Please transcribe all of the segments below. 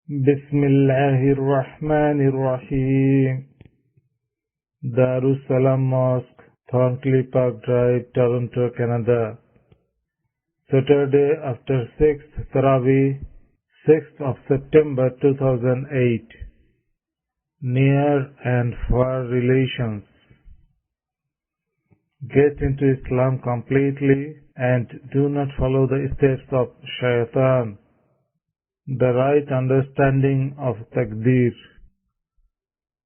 بسم الله الرحمن الرحيم. Darussalam Mosque, Thorncliffe Park Drive, Toronto, Canada. Saturday after 6th Taraweeh, 6th of September 2008. Near and far relations. Get into Islam completely and do not follow the steps of Shaitan. The right understanding of Taqdeer.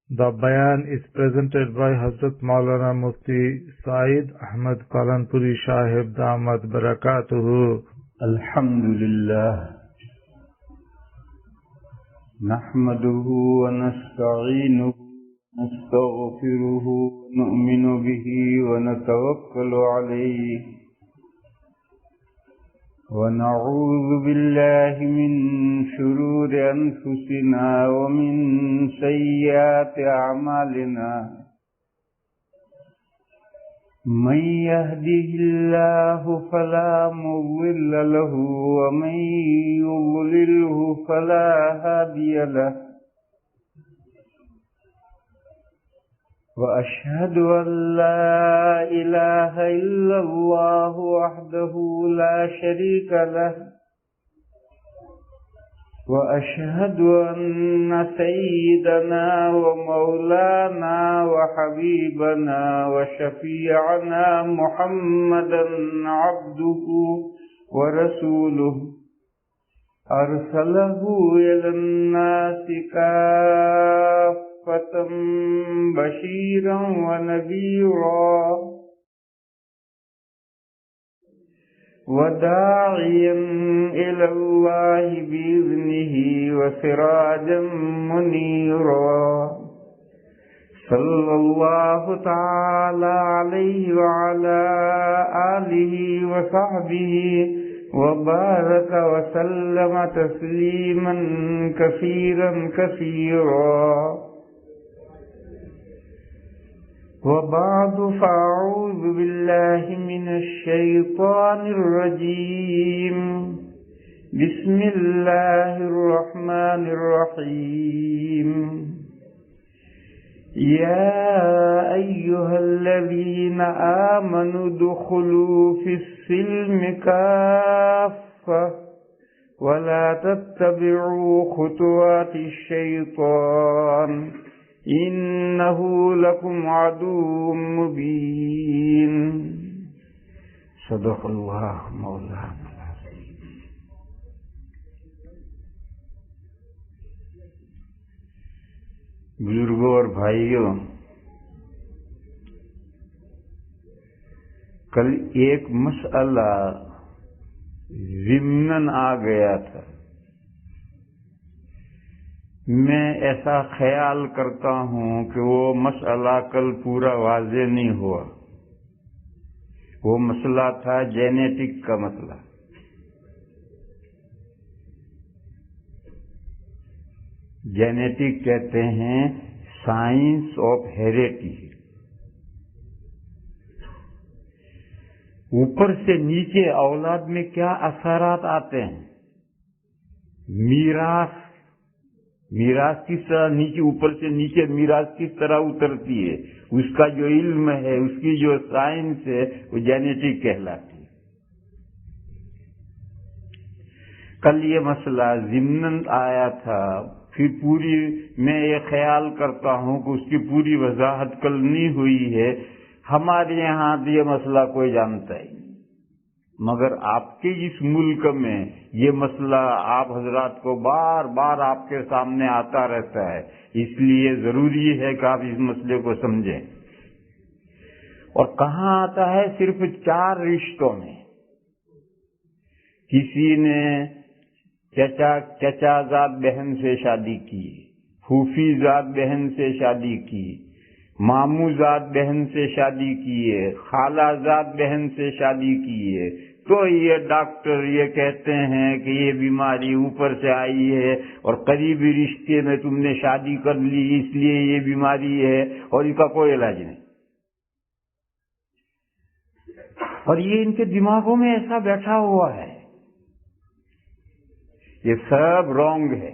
The Bayan is presented by Hazrat Maulana Mufti Saeed Ahmad Kalanpuri Sahib Damat Barakatuhu. Alhamdulillah. Nahmaduhu wa nasta'inuhu wa nastaghfiruhu wa nu'minu bihi wa natawakkalu alayhi. ونعوذ بالله من شرور أنفسنا ومن سيئات أعمالنا من يهده الله فلا مضل له ومن يضلله فلا هادي له وأشهد أن لا إله إلا الله وحده لا شريك له وأشهد أن سيدنا ومولانا وحبيبنا وشفيعنا محمدا عبده ورسوله أرسله إلى الناس كافة بشيرا ونذيرا وداعيا إلى الله بإذنه وسراجا منيرا صلى الله تعالى عليه وعلى آله وصحبه وبارك وسلم تسليما كثيرا كثيرا وبعد فأعوذ بالله من الشيطان الرجيم بسم الله الرحمن الرحيم يا أيها الذين آمنوا ادخلوا في السلم كافة ولا تتبعوا خطوات الشيطان إنه لكم عدو مبين صدق الله مولانا العظيم. بزرگوں اور بھائیوں، کل ایک مسئلہ ضمناً آ گیا تھا. میں ایسا خیال کرتا ہوں کہ وہ مسئلہ کل پورا واضح نہیں ہوا. وہ مسئلہ تھا جینیٹک کا مسئلہ. جینیٹک کہتے ہیں سائنس آف ہیریڈیٹی. اوپر سے نیچے اولاد میں کیا اثرات آتے ہیں. میراث کس طرح نیچے اوپر سے نیچے میراث کس طرح اترتی ہے، اس کا جو علم ہے، اس کی جو سائنس ہے، وہ جینیٹک کہلاتی ہے. کل یہ مسئلہ ضمناً آیا تھا. پھر پوری میں یہ خیال کرتا ہوں کہ اس کی پوری وضاحت کل نہیں ہوئی ہے. ہمارے یہاں تو یہ مسئلہ کوئی جانتا ہی نہیں، مگر آپ کے اس ملک میں یہ مسئلہ آپ حضرات کو بار بار آپ کے سامنے آتا رہتا ہے. اس لیے ضروری ہے کہ آپ اس مسئلے کو سمجھیں. اور کہاں آتا ہے؟ صرف 4 رشتوں میں. کسی نے چچا زاد بہن سے شادی کی، پھوپھی زاد بہن سے شادی کی، ماموں زاد بہن سے شادی کی ہے، خالہ زاد بہن سے شادی کی ہے، تو یہ ڈاکٹر یہ کہتے ہیں کہ یہ بیماری اوپر سے آئی ہے اور قریبی رشتے میں تم نے شادی کر لی اس لیے یہ بیماری ہے اور اس کا کوئی علاج نہیں. اور یہ ان کے دماغوں میں ایسا بیٹھا ہوا ہے. یہ سب رونگ ہے.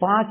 5,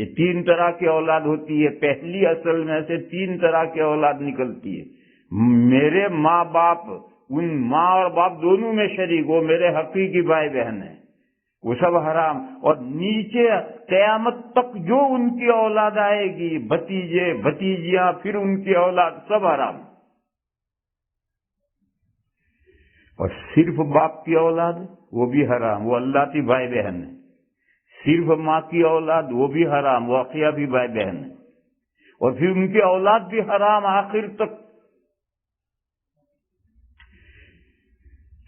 یہ 3 طرح کی اولاد ہوتی ہے. پہلی اصل میں سے 3 طرح کی اولاد نکلتی ہے. میرے ماں باپ، ان ماں اور باپ دونوں میں شریک، وہ میرے حقیقی بھائی بہن ہیں، وہ سب حرام. اور نیچے قیامت تک جو ان کی اولاد آئے گی، بھتیجے بھتیجیاں، پھر ان کی اولاد، سب حرام. اور صرف باپ کی اولاد وہ بھی حرام، وہ اللہ کی بھائی بہن ہے. صرف ماں کی اولاد وہ بھی حرام، وہ عقیہ بھی بھائی بہن ہے. اور پھر ان کی اولاد بھی حرام آخر تک.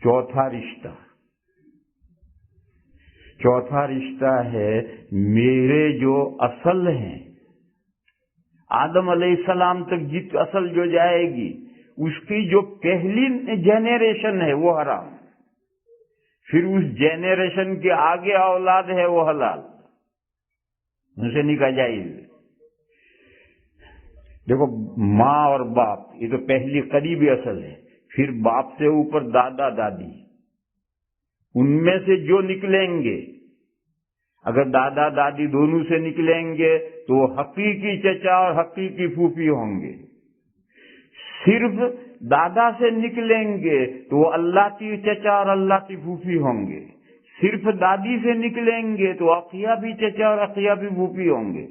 چوتھا رشتہ ہے میرے جو اصل ہیں، آدم علیہ السلام تک اصل جو جائے گی، اس کی جو پہلی جنریشن ہے وہ حرام. پھر اس جنریشن کے آگے اولاد ہے وہ حلال، ان سے نکاح جائز. دیکھو ماں اور باپ یہ تو پہلی قریبی اصل ہے. پھر باپ سے اوپر دادا دادی، ان میں سے جو نکلیں گے، اگر دادا دادی دونوں سے نکلیں گے تو وہ حقیقی چچا اور حقیقی پھوپھی ہوں گے. صرف دادا سے نکلیں گے تو وہ اللہ کی چچا اور اللہ کی پھوپھی ہوں گے. صرف دادی سے نکلیں گے تو عقیہ بھی چچا اور عقیہ بھی پھوپھی ہوں گے.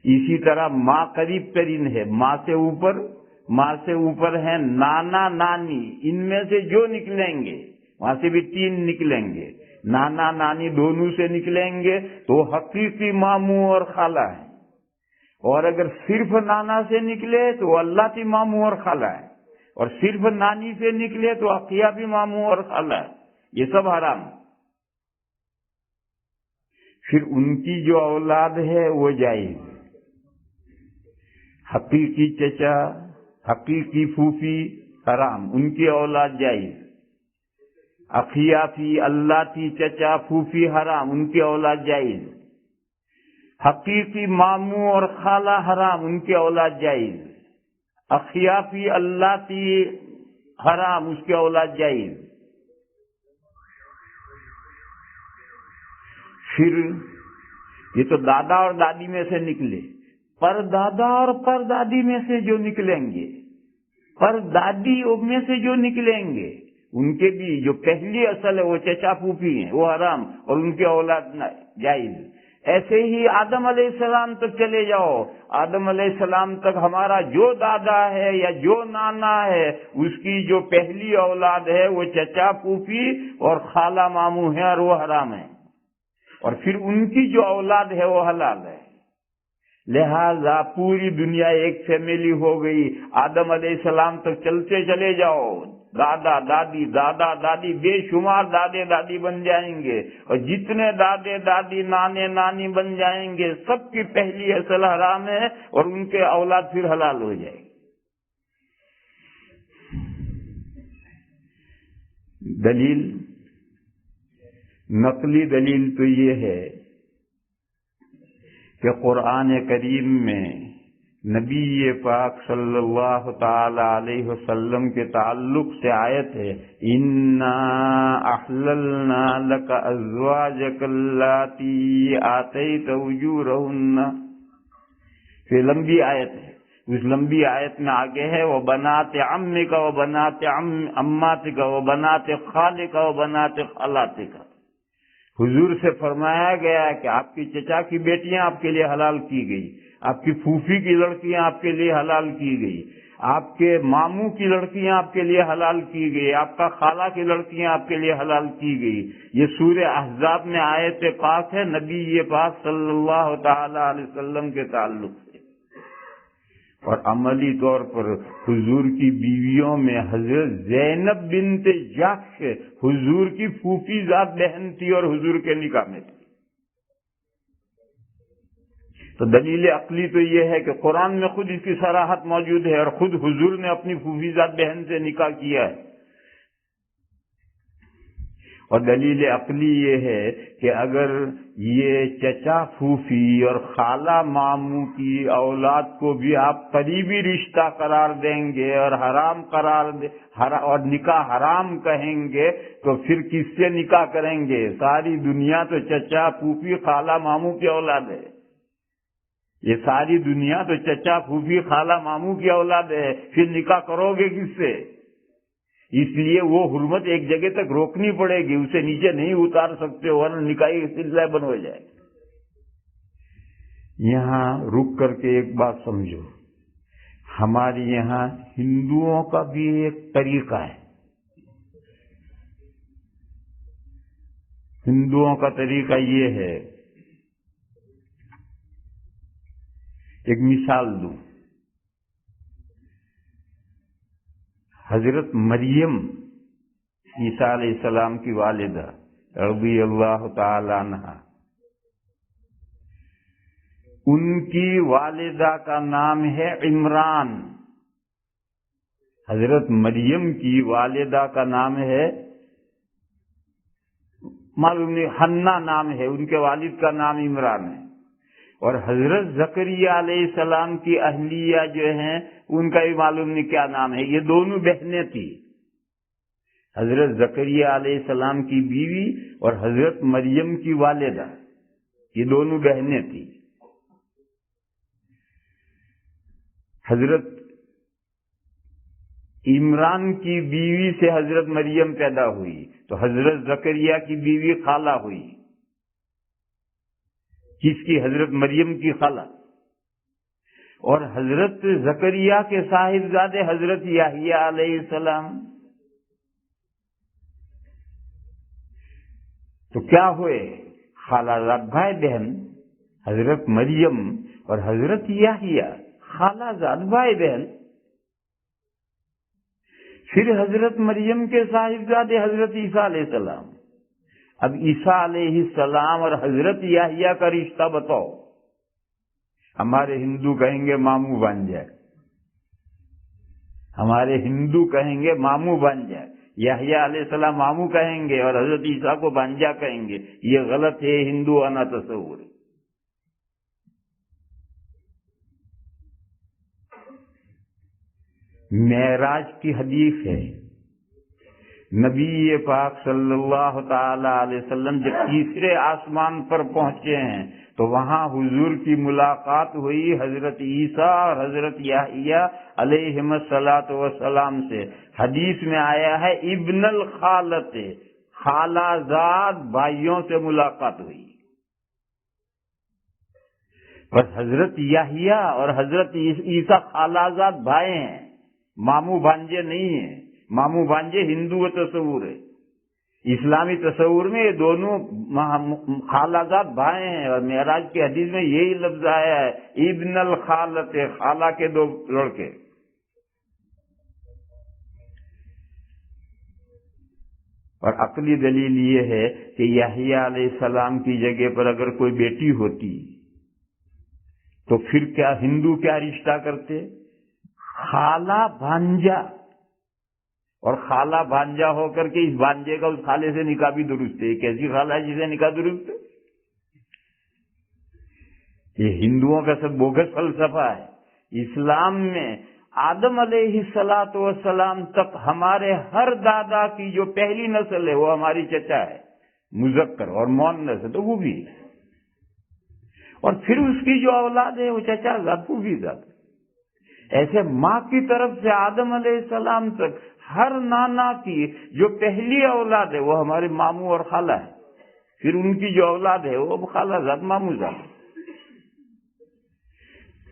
اسی طرح ماں قریب ترین ہے، ماں سے اوپر ہے نانا نانی. ان میں سے جو نکلیں گے، وہاں سے بھی 3 نکلیں گے. نانا نانی دونوں سے نکلیں گے تو حقیقی ماموں اور خالہ ہے. اور اگر صرف نانا سے نکلے تو اللہ کی ماموں اور خالہ ہے. اور صرف نانی سے نکلے تو عقیہ بھی ماموں اور خالہ ہے. یہ سب حرام. پھر ان کی جو اولاد ہے وہ جائز. حقیقی چچا، حقیقی پھوپھی حرام، ان کی اولاد جائز. عقیہ فی اللہ کی چچا پھوپھی حرام، ان کی اولاد جائز. حقیقی ماموں اور خالہ حرام، ان کی اولاد جائز. عقیہ فی اللہ کی حرام، اس کی اولاد جائز. پھر یہ تو دادا اور دادی میں سے نکلے. پر دادا اور پر دادی میں سے جو نکلیں گے، پر دادی میں سے جو نکلیں گے، ان کے بھی جو پہلی اصل ہے وہ چچا پھوپھی ہیں، وہ حرام، اور ان کی اولاد جائز. ایسے ہی آدم علیہ السلام تک چلے جاؤ. آدم علیہ السلام تک ہمارا جو دادا ہے یا جو نانا ہے، اس کی جو پہلی اولاد ہے وہ چچا پھوپھی اور خالہ ماموں ہیں، اور وہ حرام ہے. اور پھر ان کی جو اولاد ہے وہ حلال ہے. لہذا پوری دنیا ایک فیملی ہو گئی. آدم علیہ السلام تک چلتے چلے جاؤ، دادا دادی بے شمار دادے دادی بن جائیں گے. اور جتنے دادے دادی نانے نانی بن جائیں گے، سب کی پہلی اصل حرام ہے، اور ان کے اولاد پھر حلال ہو جائے گی. دلیل، نقلی دلیل تو یہ ہے کہ قرآن کریم میں نبی پاک صلی اللہ تعالی علیہ وسلم کے تعلق سے آیت ہے، اِنَّا أَحْلَلْنَا لَكَ أَزْوَاجَكَ اللَّاتِي آتَيْتَ أُجُورَهُنَّ. یہ لمبی آیت ہے. اس لمبی آیت میں آگے ہے وَبَنَاتِ عَمِّكَ وَبَنَاتِ عَمَّاتِكَ وَبَنَاتِ خَالِكَ وَبَنَاتِ خَالَاتِكَ. حضور سے فرمایا گیا کہ آپ کی چچا کی بیٹیاں آپ کے لیے حلال کی گئی، آپ کی پھوپھی کی لڑکیاں آپ کے لیے حلال کی گئی، آپ کے ماموں کی لڑکیاں آپ کے لیے حلال کی گئی، آپ کا خالہ کی لڑکیاں آپ کے لیے حلال کی گئی. یہ سورہ احزاب میں آیت پاک ہے نبی پاک صلی اللہ تعالی علیہ وسلم کے تعلق سے. اور عملی طور پر حضور کی بیویوں میں حضرت زینب بنت جحش حضور کی پھوپھی ذات بہن تھی اور حضور کے نکاح میں تھی. تو دلیل عقلی تو یہ ہے کہ قرآن میں خود اس کی صراحت موجود ہے، اور خود حضور نے اپنی پھوپھی ذات بہن سے نکاح کیا ہے. اور دلیل عقلی یہ ہے کہ اگر یہ چچا پھوپھی اور خالہ ماموں کی اولاد کو بھی آپ قریبی رشتہ قرار دیں گے اور حرام قرار اور نکاح حرام کہیں گے، تو پھر کس سے نکاح کریں گے؟ ساری دنیا تو چچا پھوپھی خالہ ماموں کی اولاد ہے. یہ ساری دنیا تو چچا پھوپھی خالہ ماموں کی اولاد ہے، پھر نکاح کرو گے کس سے؟ اس لیے وہ حرمت ایک جگہ تک روکنی پڑے گی، اسے نیچے نہیں اتار سکتے ورنہ نکاحی سلسلہ بند ہو جائے۔ یہاں رک کر کے ایک بات سمجھو، ہمارے یہاں ہندوؤں کا بھی ایک طریقہ ہے۔ ہندوؤں کا طریقہ یہ ہے، ایک مثال دوں، حضرت مریم عیسیٰ علیہ السلام کی والدہ رضی اللہ تعالی عنہا، ان کی والدہ کا نام ہے عمران، حضرت مریم کی والدہ کا نام ہے معلوم نہیں، حنا نام ہے، ان کے والد کا نام عمران ہے، اور حضرت زکریا علیہ السلام کی اہلیہ جو ہیں ان کا بھی معلوم نہیں کیا نام ہے۔ یہ دونوں بہنیں تھی، حضرت زکریا علیہ السلام کی بیوی اور حضرت مریم کی والدہ، یہ دونوں بہنیں تھی۔ حضرت عمران کی بیوی سے حضرت مریم پیدا ہوئی تو حضرت زکریا کی بیوی خالہ ہوئی، کس کی؟ حضرت مریم کی خالہ۔ اور حضرت زکریا کے صاحبزادے حضرت یحییٰ علیہ السلام، تو کیا ہوئے؟ خالہ زاد بھائی بہن، حضرت مریم اور حضرت یحییٰ خالہ زاد بھائی بہن۔ پھر حضرت مریم کے صاحبزادے حضرت عیسیٰ علیہ السلام۔ اب عیسیٰ علیہ السلام اور حضرت یحییٰ کا رشتہ بتاؤ۔ ہمارے ہندو کہیں گے ماموں بن جائے، ہمارے ہندو کہیں گے ماموں بن جائے، یحییٰ علیہ السلام ماموں کہیں گے اور حضرت عیسیٰ کو بانجا کہیں گے۔ یہ غلط ہے، ہندو آنا تصور ہے۔ معراج کی حدیث ہے، نبی پاک صلی اللہ تعالی علیہ وسلم جب تیسرے آسمان پر پہنچے ہیں تو وہاں حضور کی ملاقات ہوئی حضرت عیسیٰ اور حضرت یحییٰ علیہم الصلاۃ والسلام سے۔ حدیث میں آیا ہے ابن الخالت، خالہ زاد بھائیوں سے ملاقات ہوئی۔ بس حضرت یحییٰ اور حضرت عیسیٰ خالہ زاد بھائی ہیں، ماموں بھانجے نہیں ہیں۔ ماموں بھانجے ہندو تصور ہے، اسلامی تصور میں یہ دونوں خالہ زاد بھائی ہیں، اور معراج کی حدیث میں یہی لفظ آیا ہے ابن الخالت، خالہ کے دو لڑکے۔ اور عقلی دلیل یہ ہے کہ یحییٰ علیہ السلام کی جگہ پر اگر کوئی بیٹی ہوتی تو پھر کیا ہندو کیا رشتہ کرتے؟ خالہ بھانجا، اور خالہ بھانجا ہو کر کے اس بھانجے کا اس خالے سے نکاح بھی درست ہے۔ کیسی خالہ ہے جسے نکاح درست ہے؟ یہ ہندوؤں کا سب بوگس فلسفہ ہے۔ اسلام میں آدم علیہ الصلاۃ والسلام تک ہمارے ہر دادا کی جو پہلی نسل ہے وہ ہماری چچا ہے، مذکر، اور مؤنث ہے تو وہ بھی، اور پھر اس کی جو اولاد ہے وہ چچا زاد، وہ بھی زاد۔ ایسے ماں کی طرف سے آدم علیہ السلام تک ہر نانا کی جو پہلی اولاد ہے وہ ہمارے ماموں اور خالہ ہے، پھر ان کی جو اولاد ہے وہ خالہ زاد، ماموں زاد۔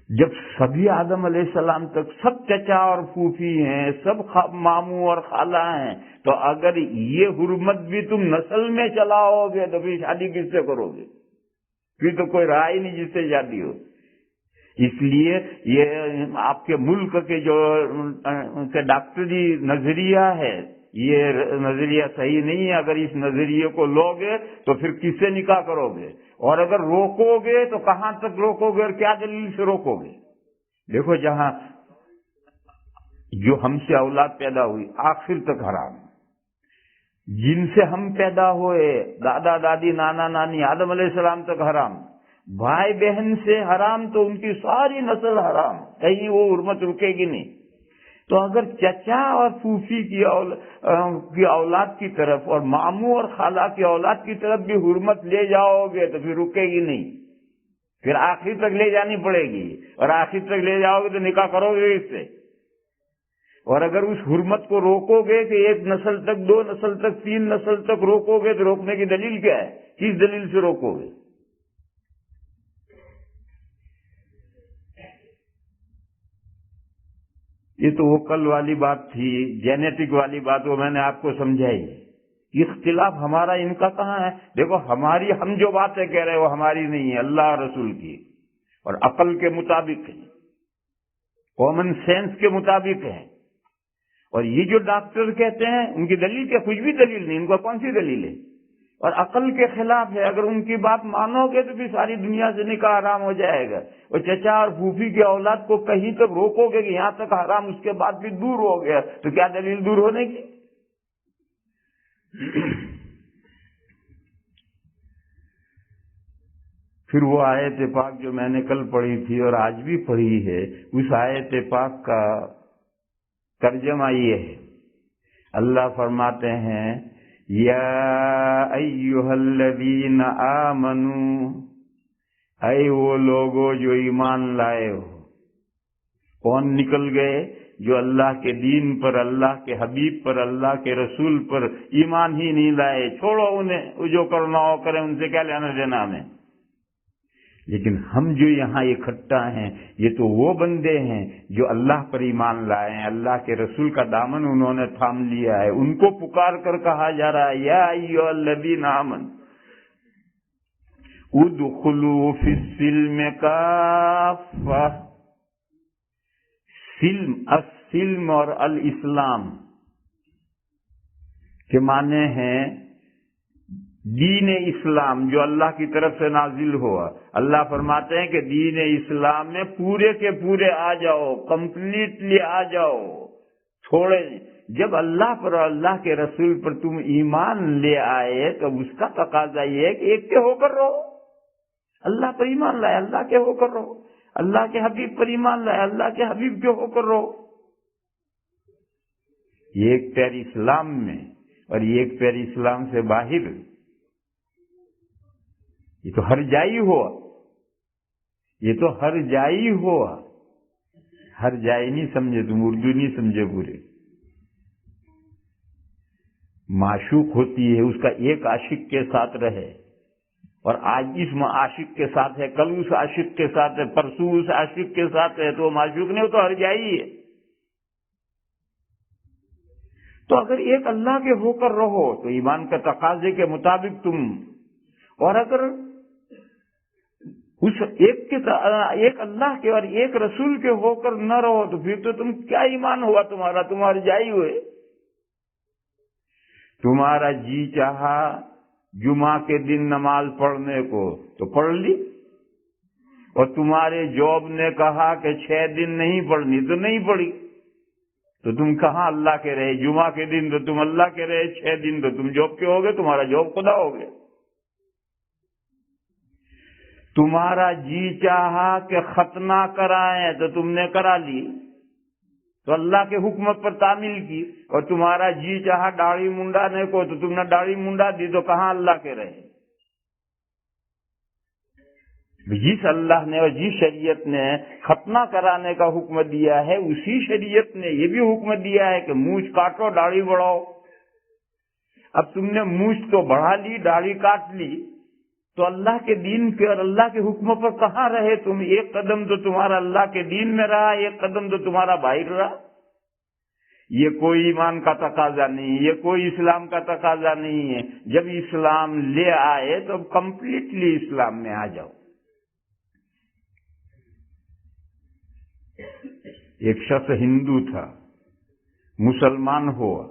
جب سبھی آدم علیہ السلام تک سب چچا اور پھوپھی ہیں، سب ماموں اور خالہ ہیں، تو اگر یہ حرمت بھی تم نسل میں چلاؤ گے تو پھر شادی کس سے کرو گے؟ پھر تو کوئی رہا ہی نہیں جس سے شادی ہو۔ اس لیے یہ آپ کے ملک کے جو ڈاکٹری نظریہ ہے یہ نظریہ صحیح نہیں ہے۔ اگر اس نظریے کو لو گے تو پھر کس سے نکاح کرو گے، اور اگر روکو گے تو کہاں تک روکو گے اور کیا دلیل سے روکو گے؟ دیکھو جہاں جو ہم سے اولاد پیدا ہوئی آخر تک حرام، جن سے ہم پیدا ہوئے دادا دادی نانا نانی آدم علیہ السلام تک حرام، بھائی بہن سے حرام تو ان کی ساری نسل حرام، کہیں وہ حرمت رکے گی نہیں۔ تو اگر چچا اور پھوپھی کی اولاد کی طرف اور ماموں اور خالہ کی اولاد کی طرف بھی حرمت لے جاؤ گے تو پھر رکے گی نہیں۔ پھر آخر تک لے جانی پڑے گی، اور آخر تک لے جاؤ گے تو نکاح کرو گے اس سے۔ اور اگر اس حرمت کو روکو گے کہ ایک نسل تک، دو نسل تک، تین نسل تک روکو گے، تو روکنے کی دلیل کیا ہے؟ کس دلیل سے روکو گے؟ یہ تو وہ کل والی بات تھی، جینیٹک والی بات، وہ میں نے آپ کو سمجھائی۔ اختلاف ہمارا ان کا کہاں ہے؟ دیکھو ہم جو باتیں کہہ رہے ہیں وہ ہماری نہیں ہے، اللہ اور رسول کی، اور عقل کے مطابق ہے، کامن سینس کے مطابق ہے۔ اور یہ جو ڈاکٹر کہتے ہیں ان کی دلیل کیا؟ کچھ بھی دلیل نہیں، ان کو کون سی دلیل ہے؟ اور عقل کے خلاف ہے۔ اگر ان کی بات مانو گے تو پھر ساری دنیا سے نکاح حرام ہو جائے گا، اور چچا اور پھوپھی کی اولاد کو کہیں تک روکو گے کہ یہاں تک حرام، اس کے بعد بھی دور ہو گیا، تو کیا دلیل دور ہونے کی؟ پھر وہ آیت پاک جو میں نے کل پڑھی تھی اور آج بھی پڑھی ہے، اس آیت پاک کا ترجمہ یہ ہے، اللہ فرماتے ہیں یا ایھا الذین آمنو، اے وہ لوگو جو ایمان لائے ہو۔ کون نکل گئے؟ جو اللہ کے دین پر، اللہ کے حبیب پر، اللہ کے رسول پر ایمان ہی نہیں لائے۔ چھوڑو انہیں، وہ جو کرنا ہو کریں، ان سے کیا لینا دینا ہمیں۔ لیکن ہم جو یہاں اکٹھا ہیں، یہ تو وہ بندے ہیں جو اللہ پر ایمان لائے ہیں، اللہ کے رسول کا دامن انہوں نے تھام لیا ہے۔ ان کو پکار کر کہا جا رہا ہے یا ایھا الذین آمنوا ادخلوا فی السلم کافہ۔ السلم اور الاسلام کے معنی ہیں دین اسلام، جو اللہ کی طرف سے نازل ہوا۔ اللہ فرماتے ہیں کہ دین اسلام میں پورے کے پورے آ جاؤ، کمپلیٹلی آ جاؤ، چھوڑے۔ جب اللہ پر اور اللہ کے رسول پر تم ایمان لے آئے تو اس کا تقاضا یہ ہے کہ ایک کے ہو کر رہو۔ اللہ پر ایمان لائے، اللہ کے ہو کر رہو۔ اللہ کے حبیب پر ایمان لائے، اللہ کے حبیب کے ہو کر رہو۔ یہ ایک پیر اسلام میں، اور یہ ایک پیر اسلام سے باہر، یہ تو ہر جائی ہوا، یہ تو ہر جائی ہوا۔ ہر جائی نہیں سمجھے تم، اردو نہیں سمجھے پورے۔ معشوق ہوتی ہے، اس کا ایک عاشق کے ساتھ رہے، اور آج اس عاشق کے ساتھ ہے، کل اس عاشق کے ساتھ ہے، پرسوں اس عاشق کے ساتھ ہے، تو وہ معشوق نہیں، وہ تو ہر جائی ہے۔ تو اگر ایک اللہ کے ہو کر رہو تو ایمان کے تقاضے کے مطابق تم، اور اگر اس ایک اللہ کے اور ایک رسول کے ہو کر نہ رہو تو پھر تو تم کیا ایمان ہوا تمہارا؟ تمہارے جائی ہوئے۔ تمہارا جی چاہا جمعہ کے دن نماز پڑھنے کو تو پڑھ لی، اور تمہارے جاب نے کہا کہ 6 دن نہیں پڑھنی تو نہیں پڑھی، تو تم کہاں اللہ کے رہے؟ جمعہ کے دن تو تم اللہ کے رہے، 6 دن تو تم جاب کے ہو گئے، تمہارا جاب خدا ہو گئے۔ تمہارا جی چاہا کہ ختنہ کرائیں تو تم نے کرا لی، تو اللہ کے حکم پر تعمیل کی، اور تمہارا جی چاہا داڑھی منڈانے کو تو تم نے داڑھی منڈا دی، تو کہاں اللہ کے رہے؟ جس اللہ نے اور جس شریعت نے ختنہ کرانے کا حکم دیا ہے، اسی شریعت نے یہ بھی حکم دیا ہے کہ مونچھ کاٹو، داڑھی بڑھاؤ۔ اب تم نے مونچھ تو بڑھا لی، داڑھی کاٹ لی، تو اللہ کے دین کے اور اللہ کے حکم پر کہاں رہے تم؟ ایک قدم تو تمہارا اللہ کے دین میں رہا، ایک قدم تو تمہارا باہر رہا۔ یہ کوئی ایمان کا تقاضا نہیں، یہ کوئی اسلام کا تقاضا نہیں ہے۔ جب اسلام لے آئے تو کمپلیٹلی اسلام میں آ جاؤ۔ ایک شخص ہندو تھا، مسلمان ہوا،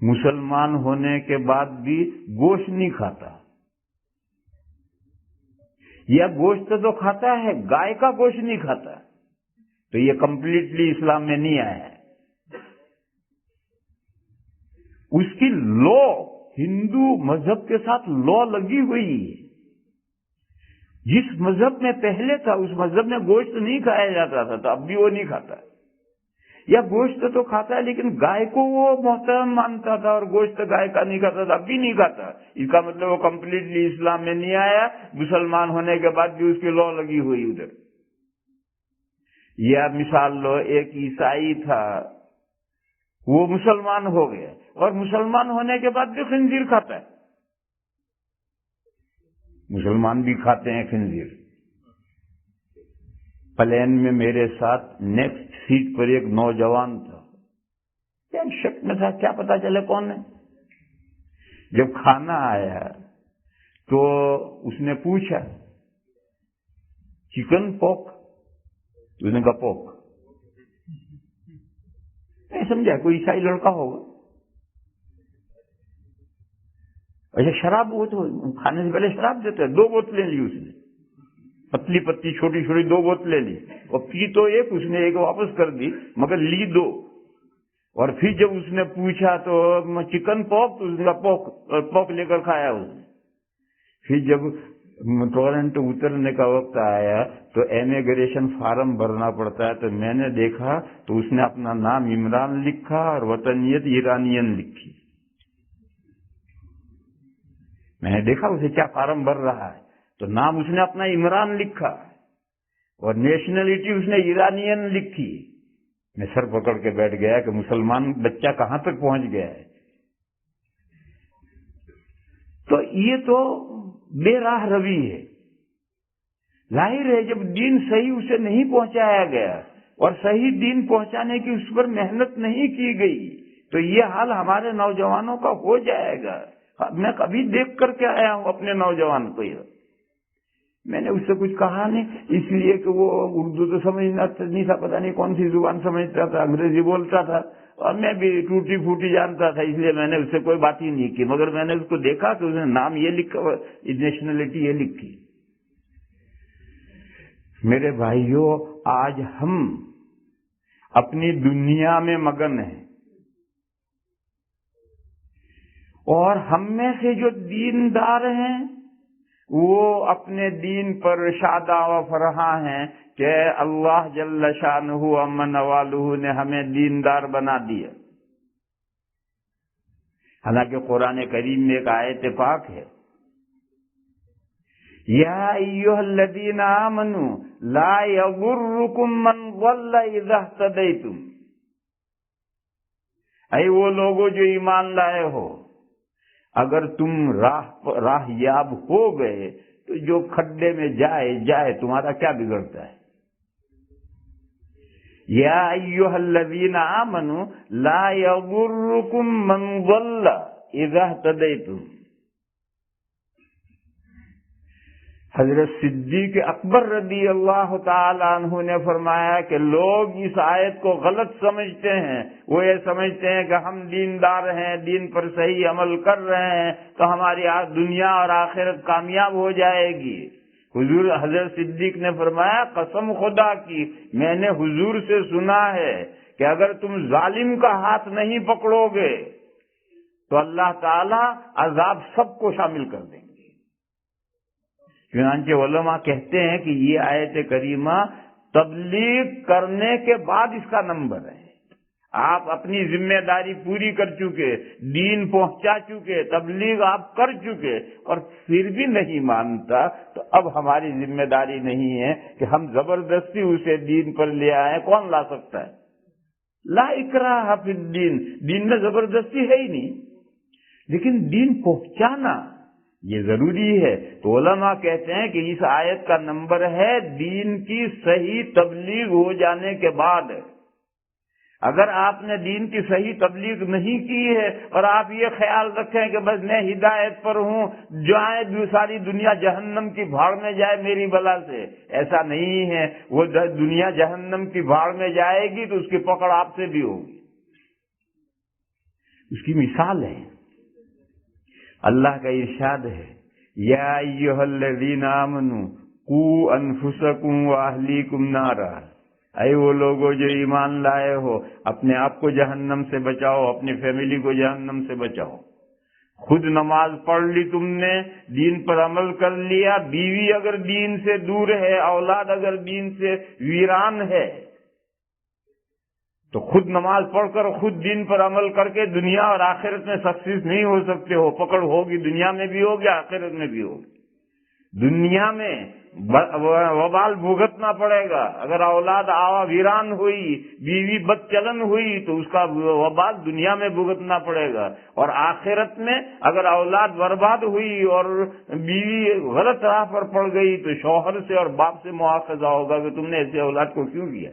مسلمان ہونے کے بعد بھی گوشت نہیں کھاتا، یا گوشت تو کھاتا ہے، گائے کا گوشت نہیں کھاتا، تو یہ کمپلیٹلی اسلام میں نہیں آیا ہے۔ اس کی لو ہندو مذہب کے ساتھ لو لگی ہوئی ہے۔ جس مذہب میں پہلے تھا اس مذہب میں گوشت نہیں کھایا جاتا تھا، تو اب بھی وہ نہیں کھاتا، یا گوشت تو کھاتا ہے لیکن گائے کو وہ محترم مانتا تھا اور گوشت گائے کا نہیں کھاتا تھا، اب بھی نہیں کھاتا. اس کا مطلب وہ کمپلیٹلی اسلام میں نہیں آیا، مسلمان ہونے کے بعد بھی اس کی لو لگی ہوئی ادھر. یا مثال لو، ایک عیسائی تھا، وہ مسلمان ہو گیا اور مسلمان ہونے کے بعد بھی خنزیر کھاتا ہے. مسلمان بھی کھاتے ہیں خنزیر. پلین میں میرے ساتھ نیکسٹ سیٹ پر ایک نوجوان تھا، کیا شک میں تھا کیا پتا چلے کون ہے. جب کھانا آیا تو اس نے پوچھا چکن پوک، اس نے کہا پوک. میں سمجھا کوئی عیسائی لڑکا ہوگا. اچھا شراب، وہ تو کھانے سے پہلے شراب دیتے ہیں. 2 بوتلیں لی اس نے، پتلی پتلی چھوٹی چھوٹی 2 بوتلیں لی اور پی تو ایک، اس نے ایک واپس کر دی مگر لی 2. اور پھر جب اس نے پوچھا تو چکن پوک، تو اس نے کہا پوک لے کر کھایا اس نے. پھر جب ٹورنٹو اترنے کا وقت آیا تو امیگریشن فارم بھرنا پڑتا ہے، تو میں نے دیکھا تو اس نے اپنا نام عمران لکھا اور وطنیت ایرانین لکھی. میں نے دیکھا اسے کیا فارم بھر رہا ہے، تو نام اس نے اپنا عمران لکھا اور نیشنلٹی اس نے ایرانین لکھی. میں سر پکڑ کے بیٹھ گیا کہ مسلمان بچہ کہاں تک پہنچ گیا ہے. تو یہ تو بے راہ روی ہے. ظاہر ہے جب دین صحیح اسے نہیں پہنچایا گیا اور صحیح دین پہنچانے کی اس پر محنت نہیں کی گئی تو یہ حال ہمارے نوجوانوں کا ہو جائے گا. میں کبھی دیکھ کر کے آیا ہوں اپنے نوجوان کو. یہ میں نے اس سے کچھ کہا نہیں، اس لیے کہ وہ اردو تو سمجھنا نہیں تھا، پتہ نہیں کون سی زبان سمجھتا تھا، انگریزی بولتا تھا اور میں بھی ٹوٹی پھوٹی جانتا تھا، اس لیے میں نے اس سے کوئی بات ہی نہیں کی. مگر میں نے اس کو دیکھا کہ اس نے نام یہ لکھا، نیشنلٹی یہ لکھی. میرے بھائیوں، آج ہم اپنی دنیا میں مگن ہیں اور ہم میں سے جو دیندار ہیں وہ اپنے دین پر شاداں و فرحاں ہیں کہ اللہ جل شانہ امن والہ نے ہمیں دیندار بنا دیا. حالانکہ قرآن کریم میں ایک آیت پاک ہے، یا ایھا الذین آمنوا لا یضرکم من ضل اذا اہتدیتم. اے وہ لوگوں جو ایمان لائے ہو، اگر تم راہ یاب ہو گئے تو جو کھڈے میں جائے تمہارا کیا بگڑتا ہے. یا ایھا الذین آمنوا لا یضرکم من ضل اذا اہتدیتم. حضرت صدیق اکبر رضی اللہ تعالی عنہ نے فرمایا کہ لوگ اس آیت کو غلط سمجھتے ہیں. وہ یہ سمجھتے ہیں کہ ہم دیندار ہیں، دین پر صحیح عمل کر رہے ہیں تو ہماری دنیا اور آخرت کامیاب ہو جائے گی. حضور حضرت صدیق نے فرمایا قسم خدا کی میں نے حضور سے سنا ہے کہ اگر تم ظالم کا ہاتھ نہیں پکڑو گے تو اللہ تعالی عذاب سب کو شامل کر دیں گے. چنانچہ علماء کہتے ہیں کہ یہ آیت کریمہ تبلیغ کرنے کے بعد اس کا نمبر ہے. آپ اپنی ذمہ داری پوری کر چکے، دین پہنچا چکے، تبلیغ آپ کر چکے اور پھر بھی نہیں مانتا تو اب ہماری ذمہ داری نہیں ہے کہ ہم زبردستی اسے دین پر لے آئیں. کون لا سکتا ہے؟ لا اکراہ فی الدین، دین میں زبردستی ہے ہی نہیں، لیکن دین پہنچانا یہ ضروری ہے. تو علماء کہتے ہیں کہ اس آیت کا نمبر ہے دین کی صحیح تبلیغ ہو جانے کے بعد. اگر آپ نے دین کی صحیح تبلیغ نہیں کی ہے اور آپ یہ خیال رکھیں کہ بس میں ہدایت پر ہوں، جائے ساری دنیا جہنم کی بھاڑ میں جائے میری بلا سے، ایسا نہیں ہے. وہ دنیا جہنم کی بھاڑ میں جائے گی تو اس کی پکڑ آپ سے بھی ہوگی. اس کی مثال ہے، اللہ کا ارشاد ہے یا ایھا الذین آمنوا قوا انفسکم واہلیکم نارا. اے وہ لوگوں جو ایمان لائے ہو، اپنے آپ کو جہنم سے بچاؤ، اپنی فیملی کو جہنم سے بچاؤ. خود نماز پڑھ لی تم نے، دین پر عمل کر لیا، بیوی اگر دین سے دور ہے، اولاد اگر دین سے ویران ہے تو خود نماز پڑھ کر خود دین پر عمل کر کے دنیا اور آخرت میں سکسیس نہیں ہو سکتے ہو. پکڑ ہوگی دنیا میں بھی ہوگی آخرت میں بھی ہوگی. دنیا میں وبال بھگتنا پڑے گا. اگر اولاد آوا ویران ہوئی, بیوی بد چلن ہوئی تو اس کا وبال دنیا میں بھگتنا پڑے گا. اور آخرت میں اگر اولاد برباد ہوئی اور بیوی غلط راہ پر پڑ گئی تو شوہر سے اور باپ سے مواخذہ ہوگا کہ تم نے ایسے اولاد کو کیوں کیا.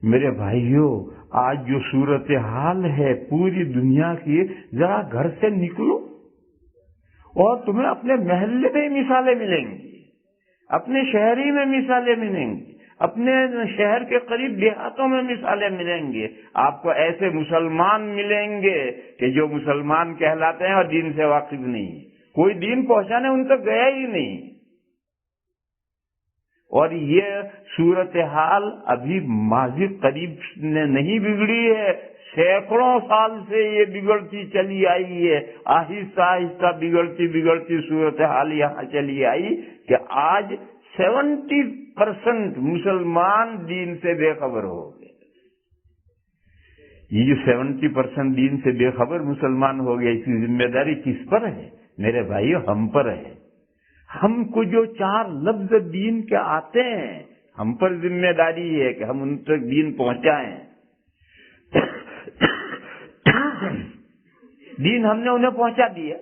میرے بھائیوں, آج جو صورتحال ہے پوری دنیا کی, ذرا گھر سے نکلو اور تمہیں اپنے محلے میں مثالیں ملیں گی, اپنے شہری میں مثالیں ملیں گی, اپنے شہر کے قریب دیہاتوں میں مثالیں ملیں گی. آپ کو ایسے مسلمان ملیں گے کہ جو مسلمان کہلاتے ہیں اور دین سے واقف نہیں, کوئی دین پہنچانے ان تک گیا ہی نہیں. اور یہ صورتحال ابھی ماضی قریب نے نہیں بگڑی ہے, سینکڑوں سال سے یہ بگڑتی چلی آئی ہے. آہستہ آہستہ بگڑتی صورتحال یہاں چلی آئی کہ آج 70% مسلمان دین سے بے خبر ہو گئے. یہ جو 70% دین سے بے خبر مسلمان ہو گئے, اس کی ذمہ داری کس پر ہے میرے بھائیو؟ ہم پر ہے. ہم کو جو 4 لفظ دین کے آتے ہیں, ہم پر ذمہ داری ہے کہ ہم ان تک دین پہنچائیں. دین ہم نے انہیں پہنچا دیا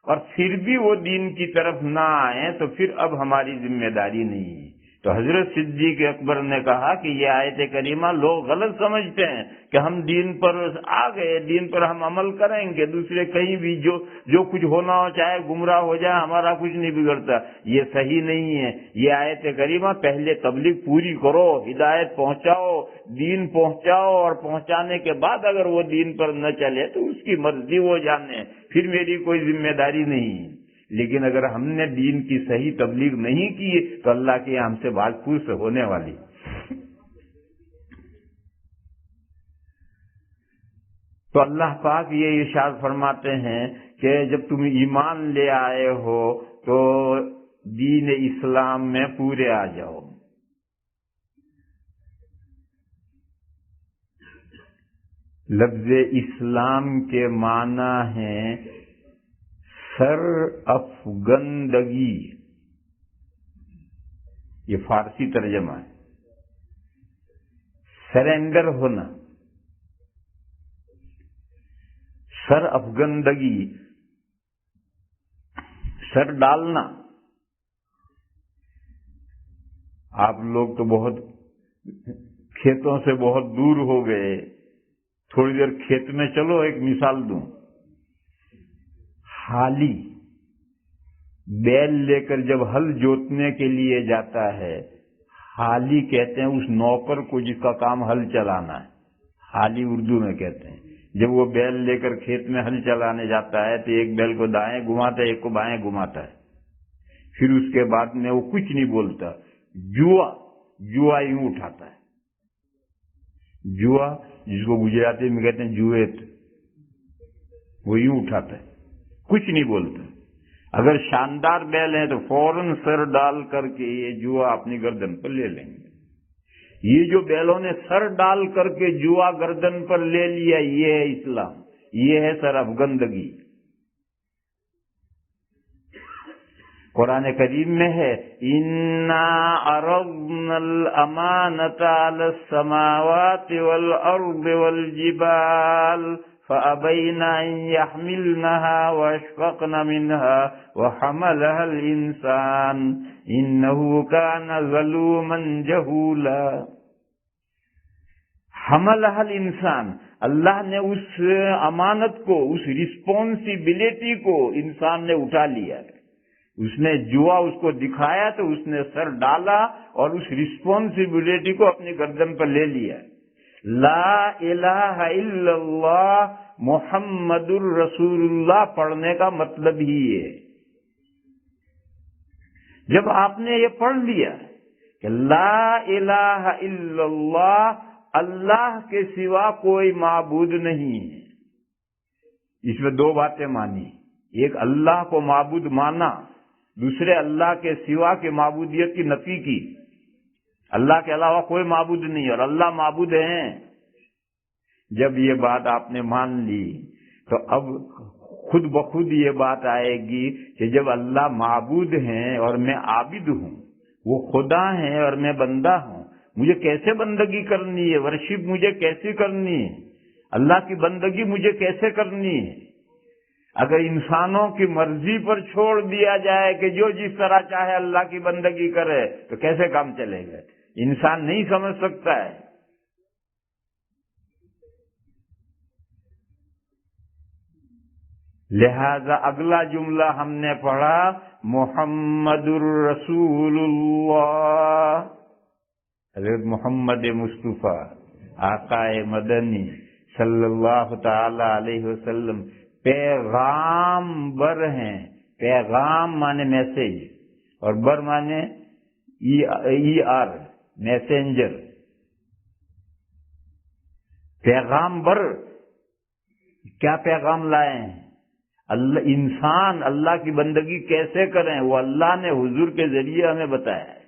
اور پھر بھی وہ دین کی طرف نہ آئے تو پھر اب ہماری ذمہ داری نہیں ہے. تو حضرت صدیق اکبر نے کہا کہ یہ آیت کریمہ لوگ غلط سمجھتے ہیں کہ ہم دین پر آ گئے, دین پر ہم عمل کریں گے, دوسرے کہیں بھی جو کچھ ہونا ہو چاہے گمراہ ہو جائے ہمارا کچھ نہیں بگڑتا. یہ صحیح نہیں ہے. یہ آیت کریمہ پہلے تبلیغ پوری کرو, ہدایت پہنچاؤ, دین پہنچاؤ, اور پہنچانے کے بعد اگر وہ دین پر نہ چلے تو اس کی مرضی وہ جانے, پھر میری کوئی ذمہ داری نہیں. لیکن اگر ہم نے دین کی صحیح تبلیغ نہیں کی تو اللہ کے ہم سے بات پوچھ ہونے والی. تو اللہ پاک یہ ارشاد فرماتے ہیں کہ جب تم ایمان لے آئے ہو تو دین اسلام میں پورے آ جاؤ. لفظ اسلام کے معنی ہیں سر افگندگی, یہ فارسی ترجمہ ہے. سرنڈر ہونا, سر افگندگی, سر ڈالنا. آپ لوگ تو بہت کھیتوں سے بہت دور ہو گئے, تھوڑی دیر کھیت میں چلو. ایک مثال دوں, حالی بیل لے کر جب ہل جوتنے کے لیے جاتا ہے, حالی کہتے ہیں اس نوکر کو جس کا کام ہل چلانا ہے, حالی اردو میں کہتے ہیں. جب وہ بیل لے کر کھیت میں ہل چلانے جاتا ہے تو ایک بیل کو دائیں گھماتا ہے, ایک کو بائیں گھماتا ہے. پھر اس کے بعد میں وہ کچھ نہیں بولتا. جوا یوں اٹھاتا ہے. جوا جس کو گجراتی میں کہتے ہیں جویت, وہ یوں اٹھاتا ہے, کچھ نہیں بولتا. اگر شاندار بیل ہیں تو فوراً سر ڈال کر کے یہ جوا اپنی گردن پر لے لیں گے. یہ جو بیلوں نے سر ڈال کر کے جوا گردن پر لے لیا, یہ ہے اسلام, یہ ہے سر افگندگی. قرآن کریم میں ہے اِنَّا عَرَضْنَا الْأَمَانَةَ عَلَى السَّمَاوَاتِ وَالْأَرْضِ وَالْجِبَالِ فَأَبَيْنَ أَن يَحْمِلْنَهَا وَأَشْفَقْنَ مِنْهَا وَحَمَلَهَا الْإِنسَانُ إِنَّهُ كَانَ ظَلُومًا جَهُولًا. حَمَلَهَا الْإِنسَانُ, اللہ نے اس امانت کو, اس رسپانسبلٹی کو انسان نے اٹھا لیا. اس نے جوا اس کو دکھایا تو اس نے سر ڈالا اور اس رسپانسبلٹی کو اپنی گردن پر لے لیا. لا الہ الا اللہ محمد الرسول اللہ پڑھنے کا مطلب ہی ہے. جب آپ نے یہ پڑھ لیا کہ لا الہ الا اللہ, اللہ کے سوا کوئی معبود نہیں ہے, اس میں 2 باتیں مانی. ایک اللہ کو معبود مانا, دوسرے اللہ کے سوا کے معبودیت کی نفی کی. اللہ کے علاوہ کوئی معبود نہیں اور اللہ معبود ہیں۔ جب یہ بات آپ نے مان لی تو اب خود بخود یہ بات آئے گی کہ جب اللہ معبود ہیں اور میں عابد ہوں، وہ خدا ہیں اور میں بندہ ہوں، مجھے کیسے بندگی کرنی ہے، ورشپ مجھے کیسے کرنی ہے، اللہ کی بندگی مجھے کیسے کرنی ہے؟ اگر انسانوں کی مرضی پر چھوڑ دیا جائے کہ جو جس طرح چاہے اللہ کی بندگی کرے تو کیسے کام چلے گا؟ انسان نہیں سمجھ سکتا ہے۔ لہذا اگلا جملہ ہم نے پڑھا محمد الرسول اللہ، حضرت محمد مصطفیٰ آقا مدنی صلی اللہ تعالی علیہ وسلم پیغام بر ہیں۔ پیغام مانے میسج اور بر مانے ای آر میسنجر۔ پیغام بر کیا پیغام لائے ہیں؟ اللہ انسان اللہ کی بندگی کیسے کریں وہ اللہ نے حضور کے ذریعے ہمیں بتایا ہے۔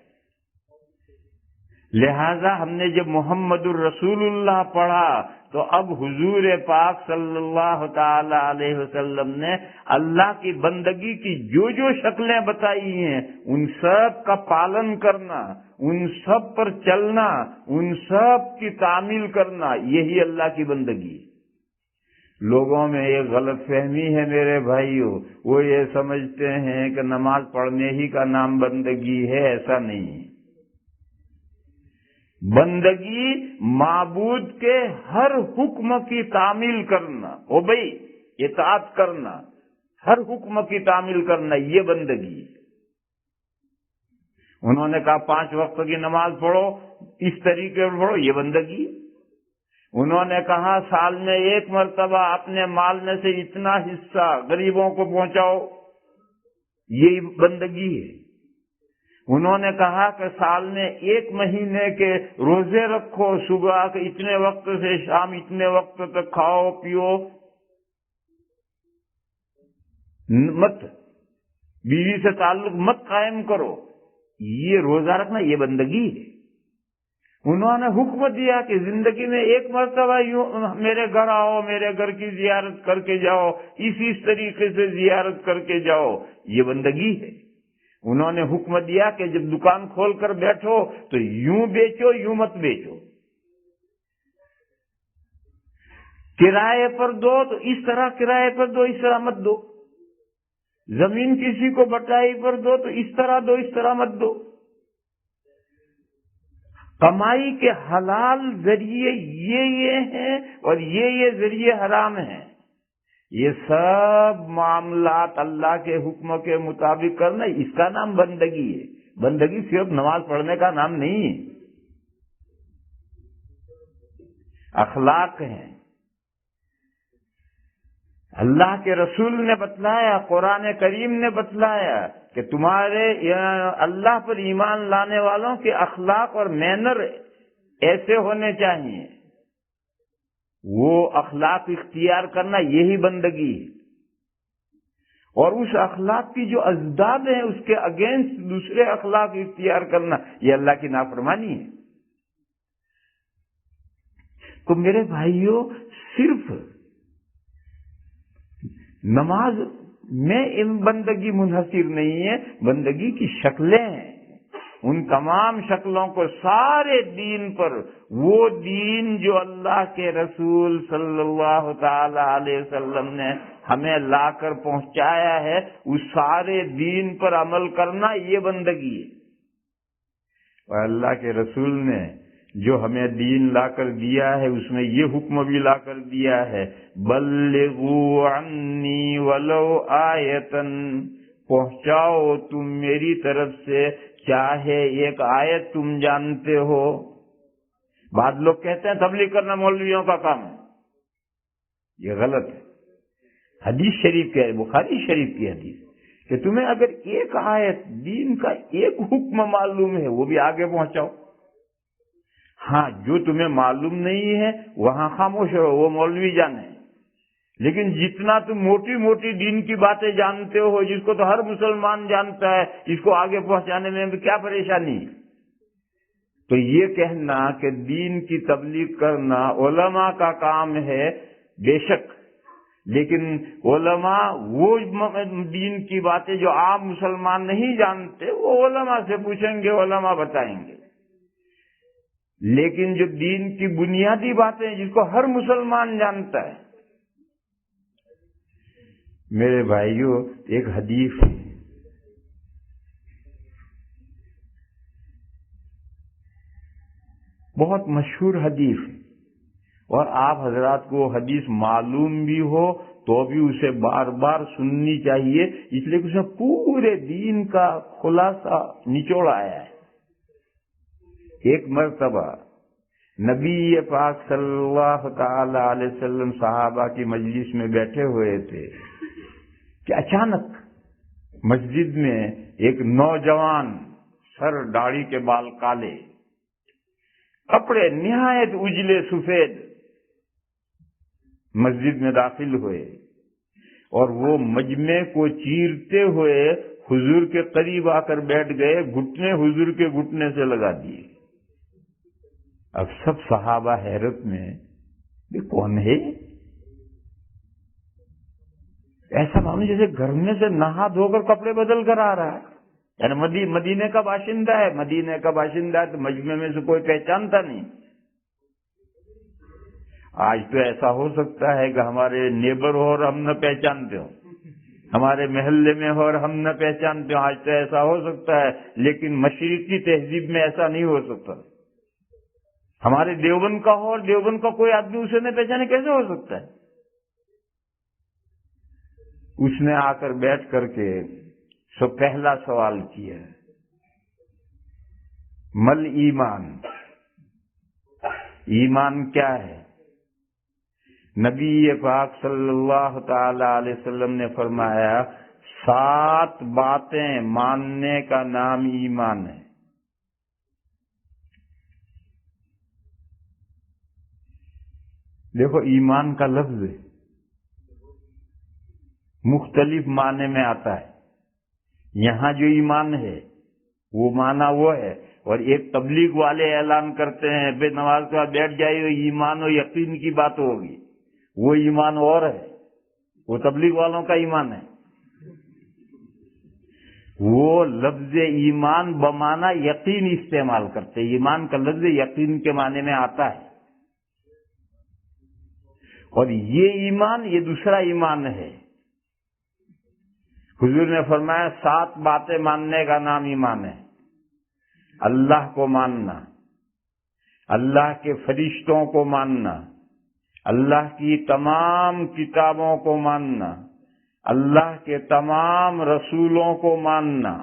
لہذا ہم نے جب محمد الرسول اللہ پڑھا تو اب حضور پاک صلی اللہ تعالی علیہ وسلم نے اللہ کی بندگی کی جو جو شکلیں بتائی ہیں ان سب کا پالن کرنا، ان سب پر چلنا، ان سب کی تعمیل کرنا، یہی اللہ کی بندگی ہے۔ لوگوں میں یہ غلط فہمی ہے میرے بھائیوں، وہ یہ سمجھتے ہیں کہ نماز پڑھنے ہی کا نام بندگی ہے، ایسا نہیں ہے۔ بندگی معبود کے ہر حکم کی تعمیل کرنا، او بھائی اطاعت کرنا، ہر حکم کی تعمیل کرنا، یہ بندگی ہے۔ انہوں نے کہا 5 وقت کی نماز پڑھو، اس طریقے سے پڑھو، یہ بندگی ہے۔ انہوں نے کہا سال میں 1 مرتبہ اپنے مال میں سے اتنا حصہ غریبوں کو پہنچاؤ، یہ بندگی ہے۔ انہوں نے کہا کہ سال میں 1 مہینے کے روزے رکھو، صبح کے اتنے وقت سے شام اتنے وقت تک کھاؤ پیو مت، بیوی سے تعلق مت قائم کرو، یہ روزہ رکھنا یہ بندگی ہے۔ انہوں نے حکم دیا کہ زندگی میں 1 مرتبہ یوں میرے گھر آؤ، میرے گھر کی زیارت کر کے جاؤ، اس طریقے سے زیارت کر کے جاؤ، یہ بندگی ہے۔ انہوں نے حکم دیا کہ جب دکان کھول کر بیٹھو تو یوں بیچو، یوں مت بیچو، کرائے پر دو تو اس طرح کرائے پر دو، اس طرح مت دو، زمین کسی کو بٹائی پر دو تو اس طرح دو، اس طرح مت دو۔ کمائی کے حلال ذریعے یہ ہیں اور یہ ذریعے حرام ہیں، یہ سب معاملات اللہ کے حکم کے مطابق کرنا، اس کا نام بندگی ہے۔ بندگی صرف نماز پڑھنے کا نام نہیں ہے، اخلاق ہیں۔ اللہ کے رسول نے بتلایا، قرآن کریم نے بتلایا کہ تمہارے اللہ پر ایمان لانے والوں کے اخلاق اور مینر ایسے ہونے چاہیے، وہ اخلاق اختیار کرنا یہی بندگی ہے۔ اور اس اخلاق کی جو ازداد ہیں اس کے اگینسٹ دوسرے اخلاق اختیار کرنا، یہ اللہ کی نافرمانی ہے۔ تو میرے بھائیوں، صرف نماز میں بندگی منحصر نہیں ہے، بندگی کی شکلیں ہیں، ان تمام شکلوں کو سارے دین پر، وہ دین جو اللہ کے رسول صلی اللہ تعالی علیہ وسلم نے ہمیں لا کر پہنچایا ہے، اس سارے دین پر عمل کرنا یہ بندگی ہے۔ اور اللہ کے رسول نے جو ہمیں دین لا کر دیا ہے اس میں یہ حکم بھی لا کر دیا ہے، بلغوا عنی ولو آیتن، پہنچاؤ تم میری طرف سے چاہے 1 آیت تم جانتے ہو۔ بعض لوگ کہتے ہیں تبلیغ کرنا مولویوں کا کام ہے، یہ غلط ہے۔ حدیث شریف کے، بخاری شریف کی حدیث کہ تمہیں اگر 1 آیت دین کا 1 حکم معلوم ہے وہ بھی آگے پہنچاؤ۔ ہاں، جو تمہیں معلوم نہیں ہے وہاں خاموش رہو، وہ مولوی جانے، لیکن جتنا تم موٹی موٹی دین کی باتیں جانتے ہو جس کو تو ہر مسلمان جانتا ہے، اس کو آگے پہنچانے میں کیا پریشانی ہے؟ تو یہ کہنا کہ دین کی تبلیغ کرنا علماء کا کام ہے، بے شک، لیکن علماء وہ دین کی باتیں جو عام مسلمان نہیں جانتے وہ علماء سے پوچھیں گے، علماء بتائیں گے، لیکن جو دین کی بنیادی باتیں جس کو ہر مسلمان جانتا ہے، میرے بھائیوں ایک حدیث ہے، بہت مشہور حدیث ہے، اور آپ حضرات کو حدیث معلوم بھی ہو تو بھی اسے بار بار سننی چاہیے، اس لیے کہ اس میں پورے دین کا خلاصہ نچوڑ آیا ہے۔ ایک مرتبہ نبی پاک صلی اللہ تعالی علیہ وسلم صحابہ کی مجلس میں بیٹھے ہوئے تھے کہ اچانک مسجد میں ایک نوجوان، سر داڑھی کے بال کالے، کپڑے نہایت اجلے سفید، مسجد میں داخل ہوئے، اور وہ مجمع کو چیرتے ہوئے حضور کے قریب آ کر بیٹھ گئے، گھٹنے حضور کے گھٹنے سے لگا دیے۔ اب سب صحابہ حیرت میں، یہ کون ہے؟ ایسا معلوم جیسے گھر میں سے نہا دھو کر کپڑے بدل کر آ رہا ہے، یعنی مدینے کا باشندہ ہے، مدینے کا باشندہ ہے تو مجمع میں سے کوئی پہچانتا نہیں۔ آج تو ایسا ہو سکتا ہے کہ ہمارے نیبر ہو اور ہم نہ پہچانتے ہوں، ہمارے محلے میں ہو اور ہم نہ پہچانتے ہوں، آج تو ایسا ہو سکتا ہے، لیکن مشرقی تہذیب میں ایسا نہیں ہو سکتا۔ ہمارے دیوبند کا ہو اور دیوبند کا کوئی آدمی اسے نہ پہچانے، کیسے ہو سکتا ہے؟ اس نے آ کر بیٹھ کر کے پہلا سوال کیا، مل ایمان، ایمان کیا ہے؟ نبی پاک صلی اللہ تعالی علیہ وسلم نے فرمایا 7 باتیں ماننے کا نام ایمان ہے۔ دیکھو ایمان کا لفظ مختلف معنی میں آتا ہے، یہاں جو ایمان ہے وہ معنی وہ ہے، اور ایک تبلیغ والے اعلان کرتے ہیں بے نماز کے بعد بیٹھ جائیے، ایمان و یقین کی بات ہوگی، وہ ایمان اور ہے، وہ تبلیغ والوں کا ایمان ہے۔ وہ لفظ ایمان بمعنی یقین استعمال کرتے، ایمان کا لفظ یقین کے معنی میں آتا ہے، اور یہ ایمان یہ دوسرا ایمان ہے۔ حضور نے فرمایا 7 باتیں ماننے کا نام ایمان ہے۔ اللہ کو ماننا، اللہ کے فرشتوں کو ماننا، اللہ کی تمام کتابوں کو ماننا، اللہ کے تمام رسولوں کو ماننا،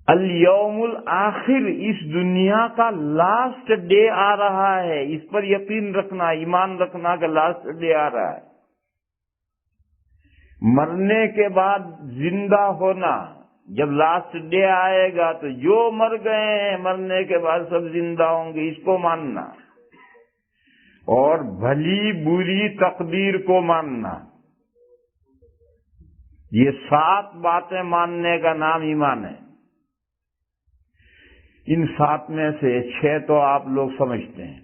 الیوم الآخر، اس دنیا کا لاسٹ ڈے آ رہا ہے، اس پر یقین رکھنا، ایمان رکھنا کہ لاسٹ ڈے آ رہا ہے، مرنے کے بعد زندہ ہونا، جب لاسٹ ڈے آئے گا تو جو مر گئے ہیں مرنے کے بعد سب زندہ ہوں گے، اس کو ماننا، اور بھلی بری تقدیر کو ماننا، یہ 7 باتیں ماننے کا نام ایمان ہے۔ ان 7 میں سے 6 تو آپ لوگ سمجھتے ہیں،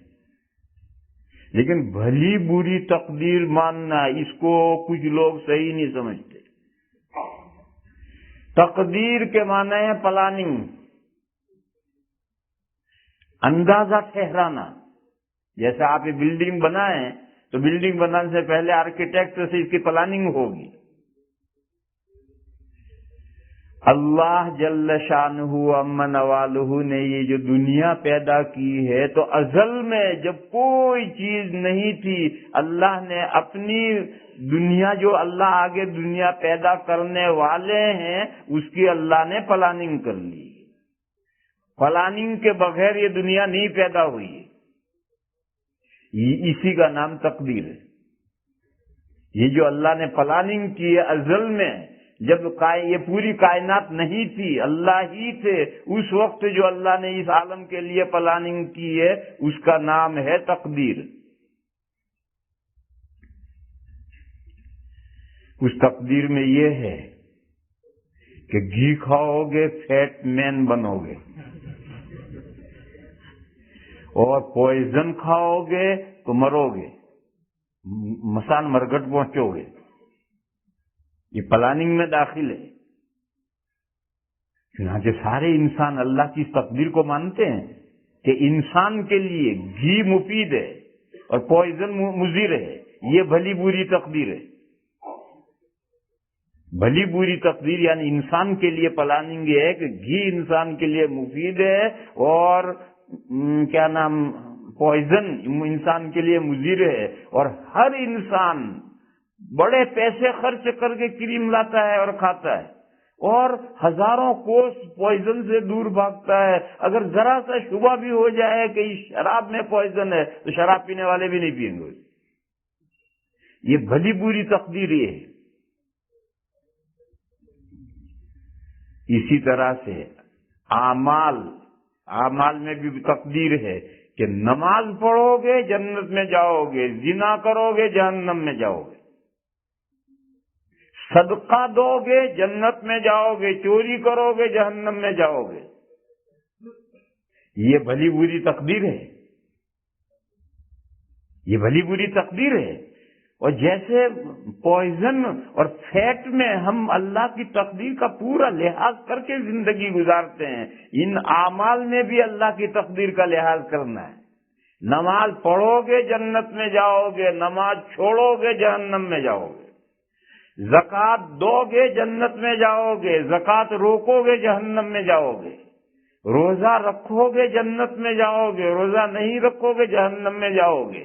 لیکن بھلی بری تقدیر ماننا اس کو کچھ لوگ صحیح نہیں سمجھتے۔ تقدیر کے معنی ہے پلاننگ، اندازہ ٹھہرانا۔ جیسے آپ یہ بلڈنگ بنائیں تو بلڈنگ بنانے سے پہلے آرکیٹیکٹ سے اس کی پلاننگ ہوگی۔ اللہ جل شانہ عما نوالہ نے یہ جو دنیا پیدا کی ہے تو ازل میں جب کوئی چیز نہیں تھی، اللہ نے اپنی دنیا، جو اللہ آگے دنیا پیدا کرنے والے ہیں اس کی اللہ نے پلاننگ کر لی۔ پلاننگ کے بغیر یہ دنیا نہیں پیدا ہوئی، اسی کا نام تقدیر ہے۔ یہ جو اللہ نے پلاننگ کی ہے ازل میں، جب یہ پوری کائنات نہیں تھی، اللہ ہی تھے، اس وقت جو اللہ نے اس عالم کے لیے پلاننگ کی ہے اس کا نام ہے تقدیر۔ اس تقدیر میں یہ ہے کہ گھی کھاؤ گے فیٹ مین بنو گے، اور پوائزن کھاؤ گے تو مرو گے، مسان مرگٹ پہنچو گے۔ یہ پلاننگ میں داخل ہے۔ چنانچہ سارے انسان اللہ کی تقدیر کو مانتے ہیں کہ انسان کے لیے گھی مفید ہے اور پوائزن مضر ہے۔ یہ بھلی بری تقدیر ہے۔ بھلی بری تقدیر یعنی انسان کے لیے پلاننگ یہ ہے کہ گھی انسان کے لیے مفید ہے اور کیا نام پوائزن انسان کے لیے مضر ہے، اور ہر انسان بڑے پیسے خرچ کر کے کریم لاتا ہے اور کھاتا ہے، اور ہزاروں کوس پوائزن سے دور بھاگتا ہے۔ اگر ذرا سا شبہ بھی ہو جائے کہ اس شراب میں پوائزن ہے تو شراب پینے والے بھی نہیں پئیں گے۔ یہ بھلی بری تقدیر یہ ہے۔ اسی طرح سے اعمال میں بھی تقدیر ہے کہ نماز پڑھو گے جنت میں جاؤ گے، زنا کرو گے جہنم میں جاؤ گے، صدقہ دو گے جنت میں جاؤ گے، چوری کرو گے جہنم میں جاؤ گے۔ یہ بھلی بری تقدیر ہے، یہ بھلی بری تقدیر ہے۔ اور جیسے پوائزن اور فیٹ میں ہم اللہ کی تقدیر کا پورا لحاظ کر کے زندگی گزارتے ہیں، ان اعمال میں بھی اللہ کی تقدیر کا لحاظ کرنا ہے۔ نماز پڑھو گے جنت میں جاؤ گے، نماز چھوڑو گے جہنم میں جاؤ گے، زکوٰۃ دو گے جنت میں جاؤ گے، زکوٰۃ روکو گے جہنم میں جاؤ گے، روزہ رکھو گے جنت میں جاؤ گے، روزہ نہیں رکھو گے جہنم میں جاؤ گے۔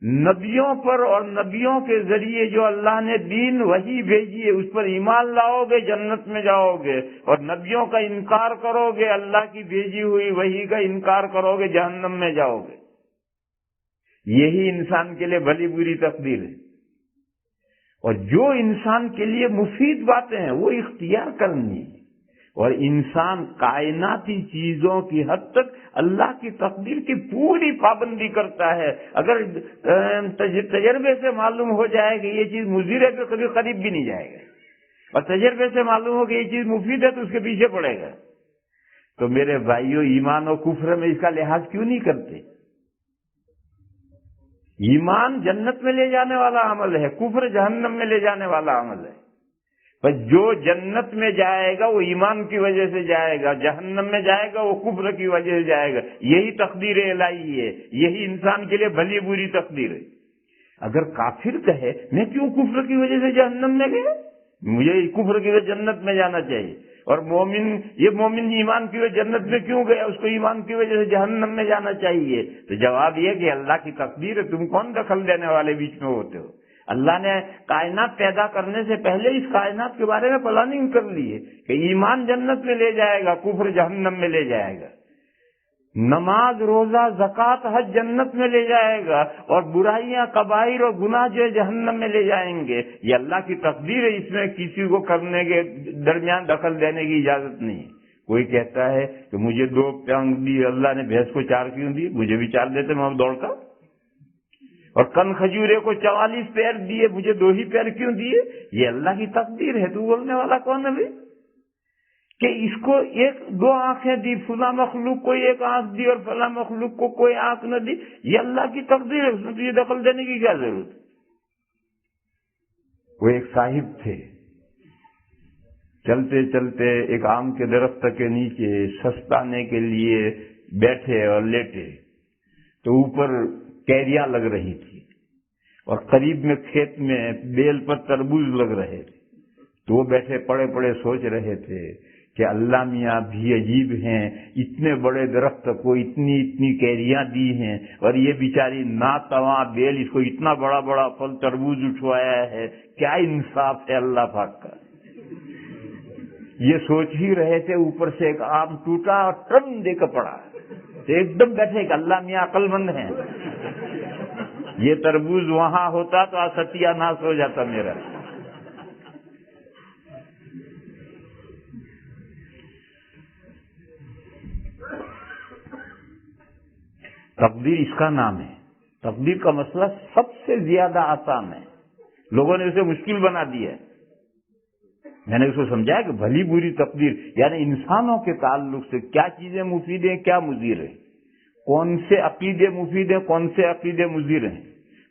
نبیوں پر اور نبیوں کے ذریعے جو اللہ نے دین وحی بھیجی ہے اس پر ایمان لاؤ گے جنت میں جاؤ گے، اور نبیوں کا انکار کرو گے، اللہ کی بھیجی ہوئی وحی کا انکار کرو گے جہنم میں جاؤ گے۔ یہی انسان کے لیے بھلی بری تقدیر ہے۔ اور جو انسان کے لیے مفید باتیں ہیں وہ اختیار کرنی ہے، اور انسان کائناتی چیزوں کی حد تک اللہ کی تقدیر کی پوری پابندی کرتا ہے۔ اگر تجربے سے معلوم ہو جائے کہ یہ چیز مضر ہے تو کبھی قریب بھی نہیں جائے گا، اور تجربے سے معلوم ہو کہ یہ چیز مفید ہے تو اس کے پیچھے پڑے گا۔ تو میرے بھائیوں، ایمان و کفر میں اس کا لحاظ کیوں نہیں کرتے؟ ایمان جنت میں لے جانے والا عمل ہے، کفر جہنم میں لے جانے والا عمل ہے۔ بس جو جنت میں جائے گا وہ ایمان کی وجہ سے جائے گا، جہنم میں جائے گا وہ کفر کی وجہ سے جائے گا۔ یہی تقدیر الہی ہے، یہی انسان کے لیے بھلی بری تقدیر ہے۔ اگر کافر کہے میں کیوں کفر کی وجہ سے جہنم میں گیا، مجھے کفر کی وجہ جنت میں جانا چاہیے، اور مومن ایمان کی وجہ جنت میں کیوں گیا، اس کو ایمان کی وجہ سے جہنم میں جانا چاہیے؟ تو جواب یہ کہ اللہ کی تقدیر ہے، تم کون دخل دینے والے بیچ میں ہوتے ہو؟ اللہ نے کائنات پیدا کرنے سے پہلے اس کائنات کے بارے میں پلاننگ کر لی ہے کہ ایمان جنت میں لے جائے گا، کفر جہنم میں لے جائے گا، نماز روزہ زکوٰۃ حج جنت میں لے جائے گا، اور برائیاں کبائر اور گناہ جو جہنم میں لے جائیں گے۔ یہ اللہ کی تقدیر ہے، اس میں کسی کو کرنے کے درمیان دخل دینے کی اجازت نہیں۔ کوئی کہتا ہے کہ مجھے 2 ٹانگ دی اللہ نے، بھینس کو 4 کیوں دی؟ مجھے بھی 4 دیتے میں دوڑتا۔ اور کن کھجورے کو 44 پیر دیے، مجھے 2 ہی پیر کیوں دیے؟ یہ اللہ کی تقدیر ہے۔ تو بولنے والا کون ہے بھائی کہ اس کو 2 آنکھیں دی، فلاں مخلوق کو 1 آنکھ دی اور فلاں مخلوق کو کوئی آنکھ نہ دی؟ یہ اللہ کی تقدیر ہے، اس میں تجھے دخل دینے کی کیا ضرورت؟ وہ ایک صاحب تھے، چلتے چلتے ایک آم کے درخت کے نیچے سستانے کے لیے بیٹھے اور لیٹے، تو اوپر کیریاں لگ رہی تھی اور قریب میں کھیت میں بیل پر تربوز لگ رہے تھے۔ تو وہ بیٹھے پڑے پڑے سوچ رہے تھے کہ اللہ میاں بھی عجیب ہیں، اتنے بڑے درخت کو اتنی کیریاں دی ہیں، اور یہ بیچاری ناتواں بیل اس کو اتنا بڑا بڑا پھل تربوز اٹھوایا ہے، کیا انصاف ہے اللہ پاک کا۔ یہ سوچ ہی رہے تھے، اوپر سے ایک آم ٹوٹا اور ٹرم دے کر پڑا، تو ایک دم بیٹھے کہ اللہ میاں عقل مند ہیں، یہ تربوز وہاں ہوتا تو ستیہ ناش ہو جاتا میرا۔ تقدیر اس کا نام ہے۔ تقدیر کا مسئلہ سب سے زیادہ آسان ہے، لوگوں نے اسے مشکل بنا دیا ہے۔ میں نے اس کو سمجھایا کہ بھلی بری تقدیر یعنی انسانوں کے تعلق سے کیا چیزیں مفید ہیں کیا مضر ہیں، کون سے عقیدے مفید ہیں کون سے عقیدے مضر ہیں،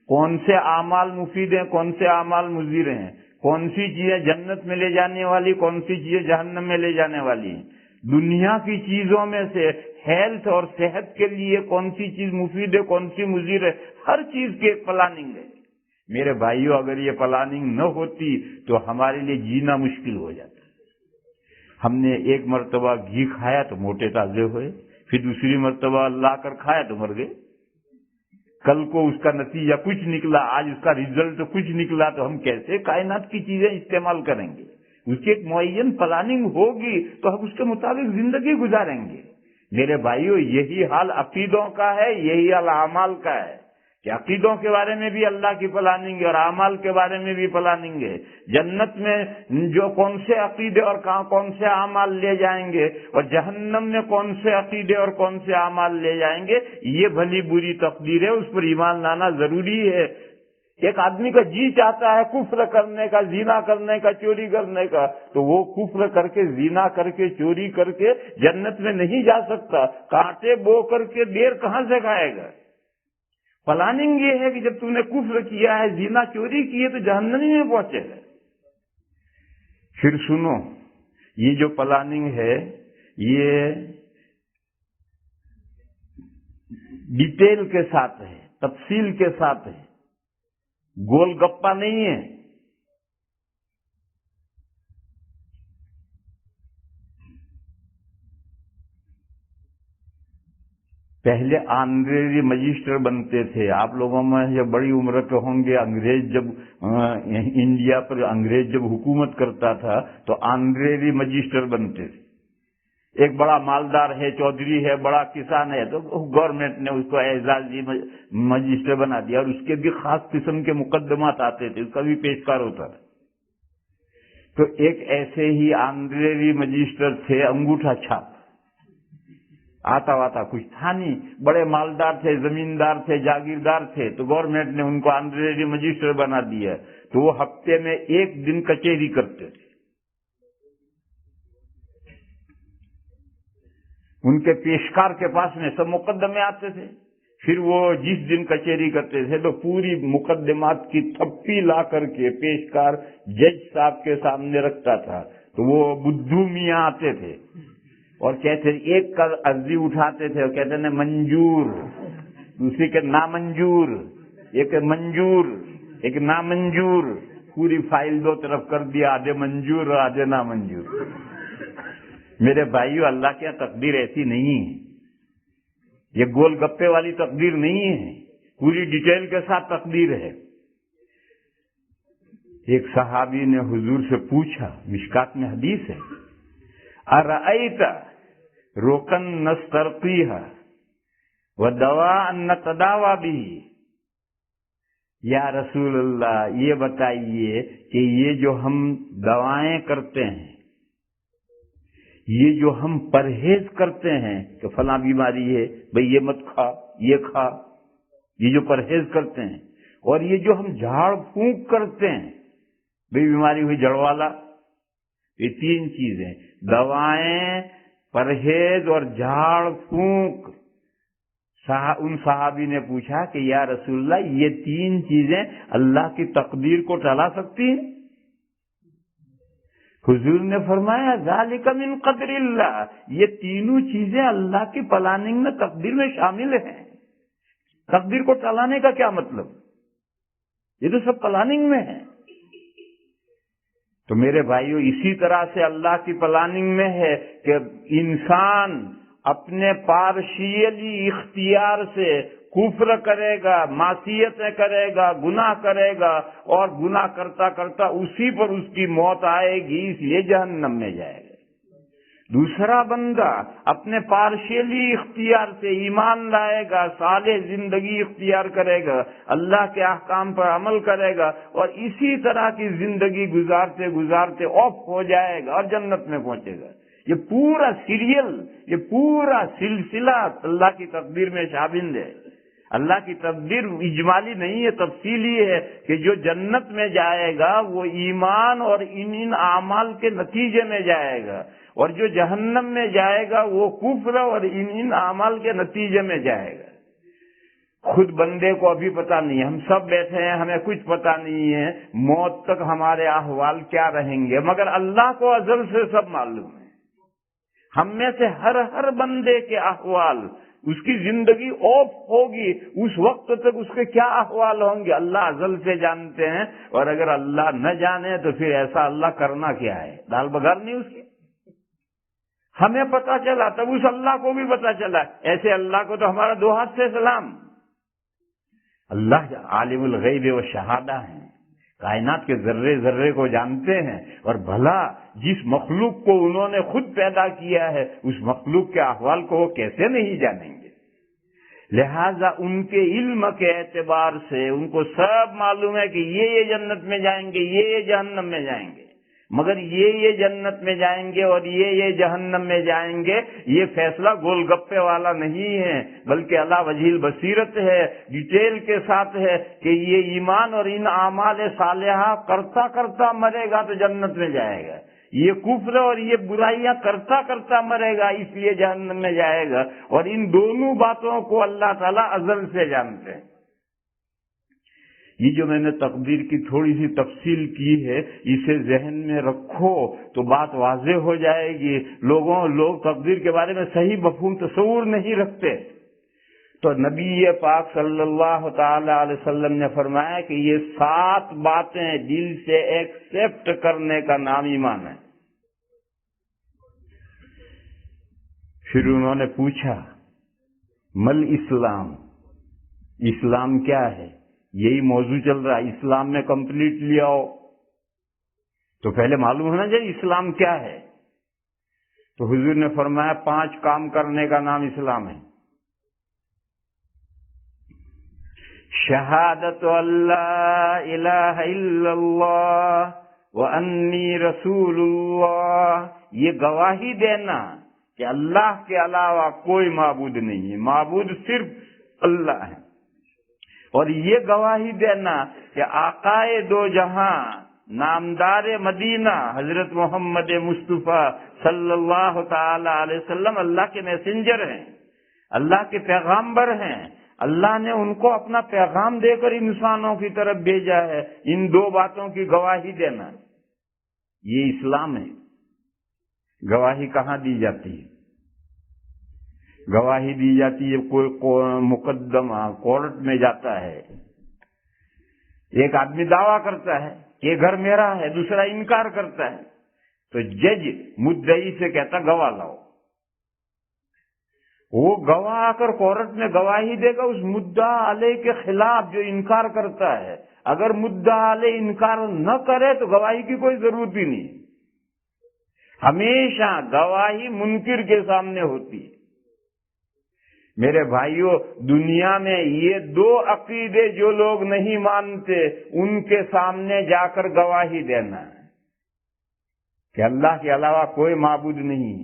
کون سے اعمال مفید ہیں کون سے اعمال مضر ہیں، کون سی چیزیں جنت میں لے جانے والی کون سی چیزیں جہنم میں لے جانے والی ہیں۔ دنیا کی چیزوں میں سے ہیلتھ اور صحت کے لیے کون سی چیز مفید ہے کون سی مضر ہے، ہر چیز کی ایک پلاننگ ہے۔ میرے بھائیوں، اگر یہ پلاننگ نہ ہوتی تو ہمارے لیے جینا مشکل ہو جاتا۔ ہم نے ایک مرتبہ گھی کھایا تو موٹے تازے ہوئے، پھر دوسری مرتبہ لا کر کھایا تو مر گئے، کل کو اس کا نتیجہ کچھ نکلا، آج اس کا ریزلٹ کچھ نکلا، تو ہم کیسے کائنات کی چیزیں استعمال کریں گے؟ اس کی ایک معین پلاننگ ہوگی تو ہم اس کے مطابق زندگی گزاریں گے۔ میرے بھائیوں، یہی حال عقیدوں کا ہے، یہی حال اعمال کا ہے کہ عقیدوں کے بارے میں بھی اللہ کی پلاننگ ہے اور اعمال کے بارے میں بھی پلاننگ ہے۔ جنت میں جو کون سے عقیدے اور کون سے اعمال لے جائیں گے اور جہنم میں کون سے عقیدے اور کون سے اعمال لے جائیں گے، یہ بھلی بری تقدیر ہے، اس پر ایمان لانا ضروری ہے۔ ایک آدمی کا جی چاہتا ہے کفر کرنے کا، زنا کرنے کا، چوری کرنے کا، تو وہ کفر کر کے، زنا کر کے، چوری کر کے جنت میں نہیں جا سکتا۔ کانٹے بو کر کے دیر کہاں سے کھائے گا؟ پلاننگ یہ ہے کہ جب تم نے کفر کیا ہے، زنا چوری کی ہے، تو جہنمی میں پہنچے گا۔ پھر سنو، یہ جو پلاننگ ہے یہ ڈیٹیل کے ساتھ ہے، تفصیل کے ساتھ ہے، گول گپا نہیں ہے۔ پہلے آنریری مجسٹر بنتے تھے، آپ لوگوں میں جب بڑی عمر کے ہوں گے، انگریز جب انڈیا پر انگریز جب حکومت کرتا تھا تو آنریری مجسٹر بنتے تھے۔ ایک بڑا مالدار ہے، چودھری ہے، بڑا کسان ہے، تو گورنمنٹ نے اس کو اعزازی مجسٹر بنا دیا، اور اس کے بھی خاص قسم کے مقدمات آتے تھے، اس کا بھی پیشکار ہوتا تھا۔ تو ایک ایسے ہی آنریری مجسٹر تھے، انگوٹھا چھاپ، آتا واتا کچھ تھا نہیں، بڑے مالدار تھے، زمیندار تھے، جاگیردار تھے، تو گورنمنٹ نے ان کو آنریری مجسٹر بنا دیا، تو وہ ہفتے میں ایک دن کچہری کرتے تھے۔ ان کے پیشکار کے پاس میں سب مقدمے آتے تھے، پھر وہ جس دن کچہری کرتے تھے تو پوری مقدمات کی تھپی لا کر کے پیشکار جج صاحب کے سامنے رکھتا تھا، تو وہ بدھو میاں آتے تھے اور کہتے ایک کا عرضی اٹھاتے تھے اور کہتے ہیں منجور، دوسری کے نامنجور، ایک منجور ایک نامنجور، پوری فائل دو طرف کر دیا، آدھے منجور اور آدھے نامنجور۔ میرے بھائیو، اللہ کی تقدیر ایسی نہیں ہے، یہ گول گپے والی تقدیر نہیں ہے، پوری ڈیٹیل کے ساتھ تقدیر ہے۔ ایک صحابی نے حضور سے پوچھا، مشکات میں حدیث ہے، ارأیت روکن نسترقیہ ودواء نتداوی بہ، یا رسول اللہ یہ بتائیے کہ یہ جو ہم دوائیں کرتے ہیں، یہ جو ہم پرہیز کرتے ہیں کہ فلاں بیماری ہے بھئی یہ مت کھا، یہ کھا، یہ جو پرہیز کرتے ہیں، اور یہ جو ہم جھاڑ پھونک کرتے ہیں، بھئی بیماری ہوئی جڑ والا، یہ تین چیزیں، دوائیں، پرہیز اور جھاڑ پھونک۔ ان صحابی نے پوچھا کہ یا رسول اللہ یہ تین چیزیں اللہ کی تقدیر کو ٹلا سکتی ہیں؟ حضور نے فرمایا ذالک من قدر اللہ، یہ تینوں چیزیں اللہ کی پلاننگ میں، تقدیر میں شامل ہیں۔ تقدیر کو ٹلانے کا کیا مطلب؟ یہ تو سب پلاننگ میں ہے۔ تو میرے بھائیو، اسی طرح سے اللہ کی پلاننگ میں ہے کہ انسان اپنے پارشیلی اختیار سے کفر کرے گا، معصیتیں کرے گا، گناہ کرے گا، اور گناہ کرتا کرتا اسی پر اس کی موت آئے گی، اس لیے جہنم میں جائے گا۔ دوسرا بندہ اپنے پارشیلی اختیار سے ایمان لائے گا، صالح زندگی اختیار کرے گا، اللہ کے احکام پر عمل کرے گا، اور اسی طرح کی زندگی گزارتے گزارتے آف ہو جائے گا اور جنت میں پہنچے گا۔ یہ پورا سیریل، یہ پورا سلسلہ اللہ کی تقدیر میں شامل ہے۔ اللہ کی تقدیر اجمالی نہیں ہے، تفصیلی ہے کہ جو جنت میں جائے گا وہ ایمان اور ان اعمال کے نتیجے میں جائے گا، اور جو جہنم میں جائے گا وہ کفر اور ان اعمال کے نتیجے میں جائے گا۔ خود بندے کو ابھی پتا نہیں ہے، ہم سب بیٹھے ہیں، ہمیں کچھ پتا نہیں ہے موت تک ہمارے احوال کیا رہیں گے، مگر اللہ کو ازل سے سب معلوم ہے۔ ہم میں سے ہر بندے کے احوال، اس کی زندگی آف ہوگی اس وقت تک اس کے کیا احوال ہوں گے اللہ ازل سے جانتے ہیں، اور اگر اللہ نہ جانے تو پھر ایسا اللہ کرنا کیا ہے، دال بگار نہیں اس کی۔ ہمیں پتا چلا تب اس اللہ کو بھی پتا چلا، ایسے اللہ کو تو ہمارا دو ہاتھ سے سلام۔ اللہ عالم الغیب و شہادہ ہیں، کائنات کے ذرے ذرے کو جانتے ہیں، اور بھلا جس مخلوق کو انہوں نے خود پیدا کیا ہے اس مخلوق کے احوال کو وہ کیسے نہیں جانیں گے؟ لہذا ان کے علم کے اعتبار سے ان کو سب معلوم ہے کہ یہ جنت میں جائیں گے، یہ جہنم میں جائیں گے، مگر یہ جنت میں جائیں گے اور یہ جہنم میں جائیں گے، یہ فیصلہ گول گپے والا نہیں ہے، بلکہ اللہ وجہ البصیرت ہے، ڈیٹیل کے ساتھ ہے کہ یہ ایمان اور ان اعمال صالحہ کرتا کرتا مرے گا تو جنت میں جائے گا، یہ کفر اور یہ برائیاں کرتا کرتا مرے گا اس لیے جہنم میں جائے گا، اور ان دونوں باتوں کو اللہ تعالیٰ ازل سے جانتے ہیں۔ یہ جو میں نے تقدیر کی تھوڑی سی تفصیل کی ہے اسے ذہن میں رکھو تو بات واضح ہو جائے گی۔ لوگ تقدیر کے بارے میں صحیح مفہوم تصور نہیں رکھتے، تو نبی پاک صلی اللہ تعالی علیہ وسلم نے فرمایا کہ یہ 7 باتیں دل سے ایکسپٹ کرنے کا نام ایمان ہے۔ پھر انہوں نے پوچھا مل اسلام، اسلام کیا ہے؟ یہی موضوع چل رہا ہے، اسلام میں کمپلیٹ لے آؤ، تو پہلے معلوم ہونا چاہیے اسلام کیا ہے۔ تو حضور نے فرمایا 5 کام کرنے کا نام اسلام ہے۔ شہادت اللہ الہ الا اللہ وانی رسول اللہ، یہ گواہی دینا کہ اللہ کے علاوہ کوئی معبود نہیں ہے، معبود صرف اللہ ہے، اور یہ گواہی دینا کہ آقائے دو جہاں نامدار مدینہ حضرت محمد مصطفیٰ صلی اللہ تعالی علیہ وسلم اللہ کے میسنجر ہیں، اللہ کے پیغامبر ہیں، اللہ نے ان کو اپنا پیغام دے کر انسانوں کی طرف بھیجا ہے، ان 2 باتوں کی گواہی دینا، یہ اسلام ہے۔ گواہی کہاں دی جاتی ہے؟ گواہی دی جاتی ہے کوئی مقدمہ کورٹ میں جاتا ہے، ایک آدمی دعویٰ کرتا ہے کہ یہ گھر میرا ہے، دوسرا انکار کرتا ہے، تو جج مدعی سے کہتا گواہ لاؤ، وہ گواہ آ کر کورٹ میں گواہی دے گا اس مدعا علیہ کے خلاف جو انکار کرتا ہے۔ اگر مدعا علیہ انکار نہ کرے تو گواہی کی کوئی ضرورت ہی نہیں، ہمیشہ گواہی منکر کے سامنے ہوتی ہے۔ میرے بھائیوں، دنیا میں یہ 2 عقیدے جو لوگ نہیں مانتے ان کے سامنے جا کر گواہی دینا ہے کہ اللہ کے علاوہ کوئی معبود نہیں،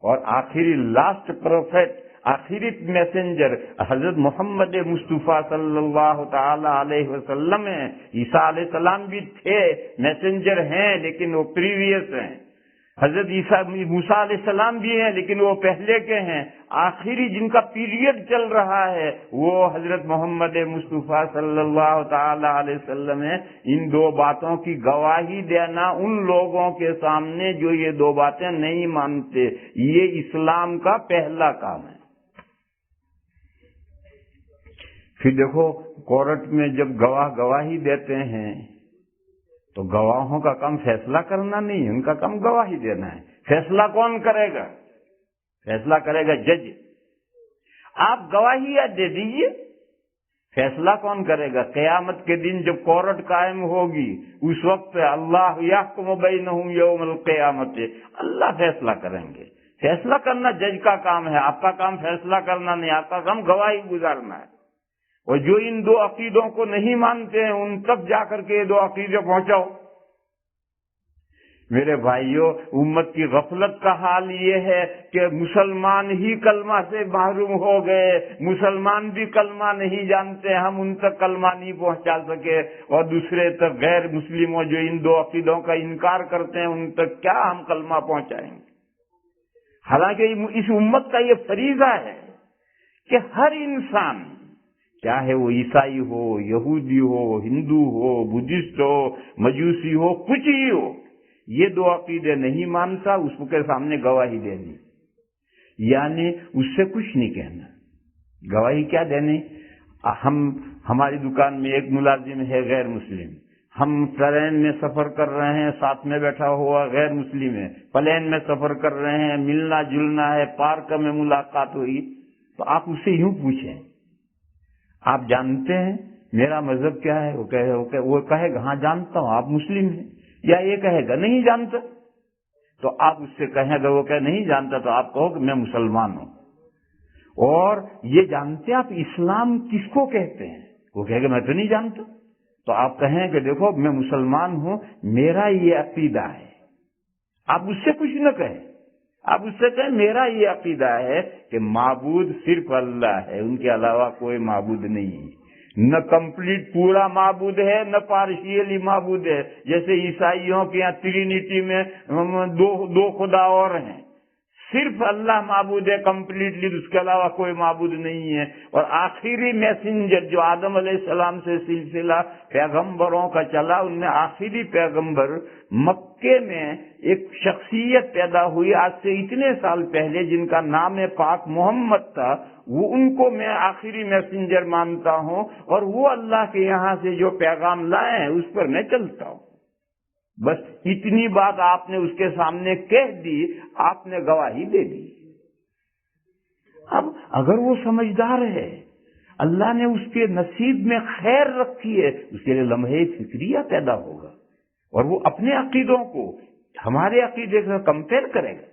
اور آخری لاسٹ پروفیٹ، آخری میسنجر حضرت محمد مصطفیٰ صلی اللہ تعالی علیہ وسلم ہیں۔ عیسیٰ علیہ السلام بھی تھے، میسنجر ہیں لیکن وہ پریویس ہیں، حضرت موسیٰ علیہ السلام بھی ہیں لیکن وہ پہلے کے ہیں، آخری جن کا پیریڈ چل رہا ہے وہ حضرت محمد مصطفیٰ صلی اللہ تعالی علیہ وسلم ہیں۔ ان 2 باتوں کی گواہی دینا ان لوگوں کے سامنے جو یہ 2 باتیں نہیں مانتے، یہ اسلام کا پہلا کام ہے۔ پھر دیکھو کورٹ میں جب گواہ گواہی دیتے ہیں تو گواہوں کا کام فیصلہ کرنا نہیں ہے، ان کا کام گواہی دینا ہے۔ فیصلہ کون کرے گا؟ فیصلہ کرے گا جج۔ آپ گواہی دے دیجیے، فیصلہ کون کرے گا؟ قیامت کے دن جب کورٹ قائم ہوگی اس وقت اللہ یحکم بینہم یوم القیامت، اللہ فیصلہ کریں گے۔ فیصلہ کرنا جج کا کام ہے، آپ کا کام فیصلہ کرنا نہیں، آپ کا کام گواہی گزارنا ہے۔ اور جو ان 2 عقیدوں کو نہیں مانتے ہیں ان تک جا کر کے یہ 2 عقیدے پہنچاؤ۔ میرے بھائیوں، امت کی غفلت کا حال یہ ہے کہ مسلمان ہی کلمہ سے محروم ہو گئے، مسلمان بھی کلمہ نہیں جانتے، ہم ان تک کلمہ نہیں پہنچا سکے، اور دوسرے تک غیر مسلموں جو ان دو عقیدوں کا انکار کرتے ہیں ان تک کیا ہم کلمہ پہنچائیں گے؟ حالانکہ اس امت کا یہ فریضہ ہے کہ ہر انسان، چاہے وہ عیسائی ہو، یہودی ہو، ہندو ہو، بدھسٹ ہو، مجوسی ہو، کچھ ہی ہو، یہ دو عقیدے نہیں مانتا، اس کے سامنے گواہی دینی، یعنی اس سے کچھ نہیں کہنا۔ گواہی کیا دینی؟ ہماری دکان میں ایک ملازم ہے غیر مسلم، ہم ٹرین میں سفر کر رہے ہیں، ساتھ میں بیٹھا ہوا غیر مسلم ہے، پلین میں سفر کر رہے ہیں، ملنا جلنا ہے، پارک میں ملاقات ہوئی، تو آپ اس سے یوں پوچھیں، آپ جانتے ہیں میرا مذہب کیا ہے؟ وہ کہے گا ہاں جانتا ہوں، آپ مسلم ہیں، یا یہ کہے گا نہیں جانتا، تو آپ اس سے کہیں، اگر وہ کہے نہیں جانتا تو آپ کہو کہ میں مسلمان ہوں، اور یہ جانتے آپ اسلام کس کو کہتے ہیں؟ وہ کہے گا میں تو نہیں جانتا، تو آپ کہیں کہ دیکھو میں مسلمان ہوں، میرا یہ عقیدہ ہے، آپ اس سے کچھ نہ کہیں، آپ اس سے کہیں میرا یہ عقیدہ ہے کہ معبود صرف اللہ ہے، ان کے علاوہ کوئی معبود نہیں ہے، نہ کمپلیٹ پورا معبود ہے، نہ پارشیلی معبود ہے، جیسے عیسائیوں کے یہاں ٹرینیٹی میں دو خدا اور ہیں، صرف اللہ معبود ہے کمپلیٹلی، اس کے علاوہ کوئی معبود نہیں ہے، اور آخری میسنجر جو آدم علیہ السلام سے سلسلہ پیغمبروں کا چلا، ان میں آخری پیغمبر مکے میں ایک شخصیت پیدا ہوئی آج سے اتنے سال پہلے، جن کا نام پاک محمد تھا، وہ ان کو میں آخری میسنجر مانتا ہوں، اور وہ اللہ کے یہاں سے جو پیغام لائے ہیں اس پر میں چلتا ہوں۔ بس اتنی بات آپ نے اس کے سامنے کہہ دی، آپ نے گواہی دے دی۔ اب اگر وہ سمجھدار ہے، اللہ نے اس کے نصیب میں خیر رکھی ہے، اس کے لیے لمحے فکریہ پیدا ہوگا، اور وہ اپنے عقیدوں کو ہمارے عقیدے سے کمپیئر کرے گا،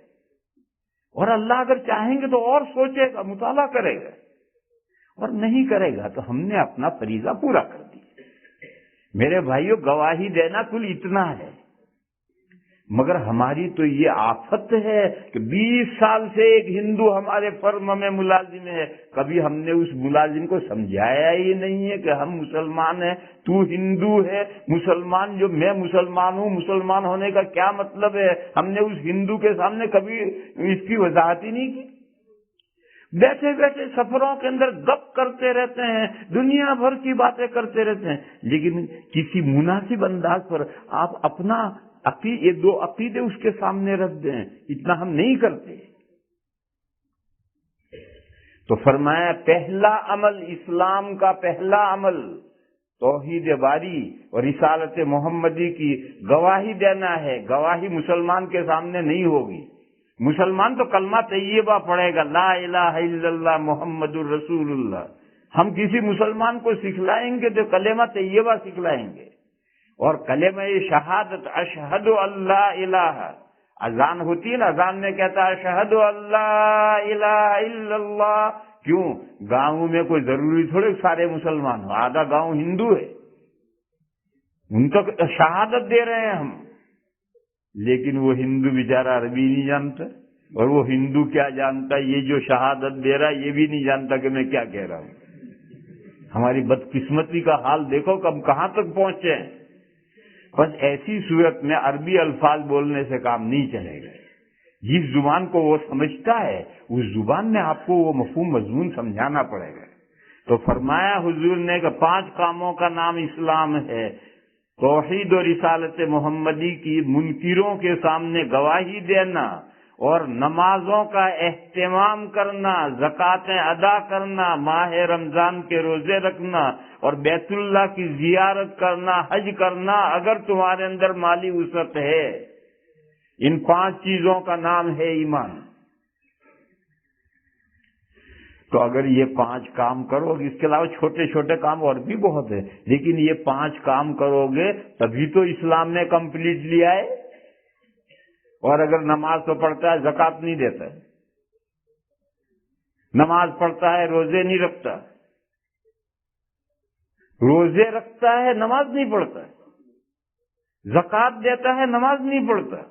اور اللہ اگر چاہیں گے تو اور سوچے گا، مطالعہ کرے گا، اور نہیں کرے گا تو ہم نے اپنا فریضہ پورا کر دیا۔ میرے بھائیوں، گواہی دینا کل اتنا ہے، مگر ہماری تو یہ آفت ہے کہ 20 سال سے ایک ہندو ہمارے فرم میں ملازم ہے، کبھی ہم نے اس ملازم کو سمجھایا ہی نہیں ہے کہ ہم مسلمان ہیں، تو ہندو ہے، مسلمان جو میں مسلمان ہوں، مسلمان ہونے کا کیا مطلب ہے، ہم نے اس ہندو کے سامنے کبھی اس کی وضاحت ہی نہیں کی۔ بیٹھے بیٹھے سفروں کے اندر گپ کرتے رہتے ہیں، دنیا بھر کی باتیں کرتے رہتے ہیں، لیکن کسی مناسب انداز پر آپ اپنا یہ دو عقیدے اس کے سامنے رکھ دیں، اتنا ہم نہیں کرتے۔ تو فرمایا پہلا عمل، اسلام کا پہلا عمل توحید باری اور رسالت محمدی کی گواہی دینا ہے۔ گواہی مسلمان کے سامنے نہیں ہوگی، مسلمان تو کلمہ طیبہ پڑھے گا، لا الہ الا اللہ محمد الرسول اللہ۔ ہم کسی مسلمان کو سکھلائیں گے تو کلمہ طیبہ سکھلائیں گے، اور کلمہ شہادت اشہد اللہ الہ، اذان ہوتی ہے نا، اذان میں کہتا ہے اشہد اللہ الہ الا اللہ۔ کیوں؟ گاؤں میں کوئی ضروری تھوڑے سارے مسلمان ہو، آدھا گاؤں ہندو ہے، ان کو شہادت دے رہے ہیں ہم، لیکن وہ ہندو بیچارہ عربی نہیں جانتا، اور وہ ہندو کیا جانتا، یہ جو شہادت دے رہا ہے یہ بھی نہیں جانتا کہ میں کیا کہہ رہا ہوں۔ ہماری بدقسمتی کا حال دیکھو کہ ہم کہاں تک پہنچے ہیں۔ بس ایسی صورت میں عربی الفاظ بولنے سے کام نہیں چلے گا، جس زبان کو وہ سمجھتا ہے اس زبان میں آپ کو وہ مفہوم مضمون سمجھانا پڑے گا۔ تو فرمایا حضور نے کہ 5 کاموں کا نام اسلام ہے، توحید و رسالت محمدی کی منکروں کے سامنے گواہی دینا، اور نمازوں کا اہتمام کرنا، زکاتیں ادا کرنا، ماہ رمضان کے روزے رکھنا، اور بیت اللہ کی زیارت کرنا، حج کرنا اگر تمہارے اندر مالی وسعت ہے۔ ان 5 چیزوں کا نام ہے ایمان۔ تو اگر یہ 5 کام کرو گے، اس کے علاوہ چھوٹے چھوٹے کام اور بھی بہت ہیں، لیکن یہ 5 کام کرو گے تبھی تو اسلام نے کمپلیٹ لیا ہے۔ اور اگر نماز تو پڑھتا ہے، زکات نہیں دیتا ہے، نماز پڑھتا ہے، روزے نہیں رکھتا، روزے رکھتا ہے، نماز نہیں پڑھتا ہے، زکات دیتا ہے نماز نہیں پڑھتا،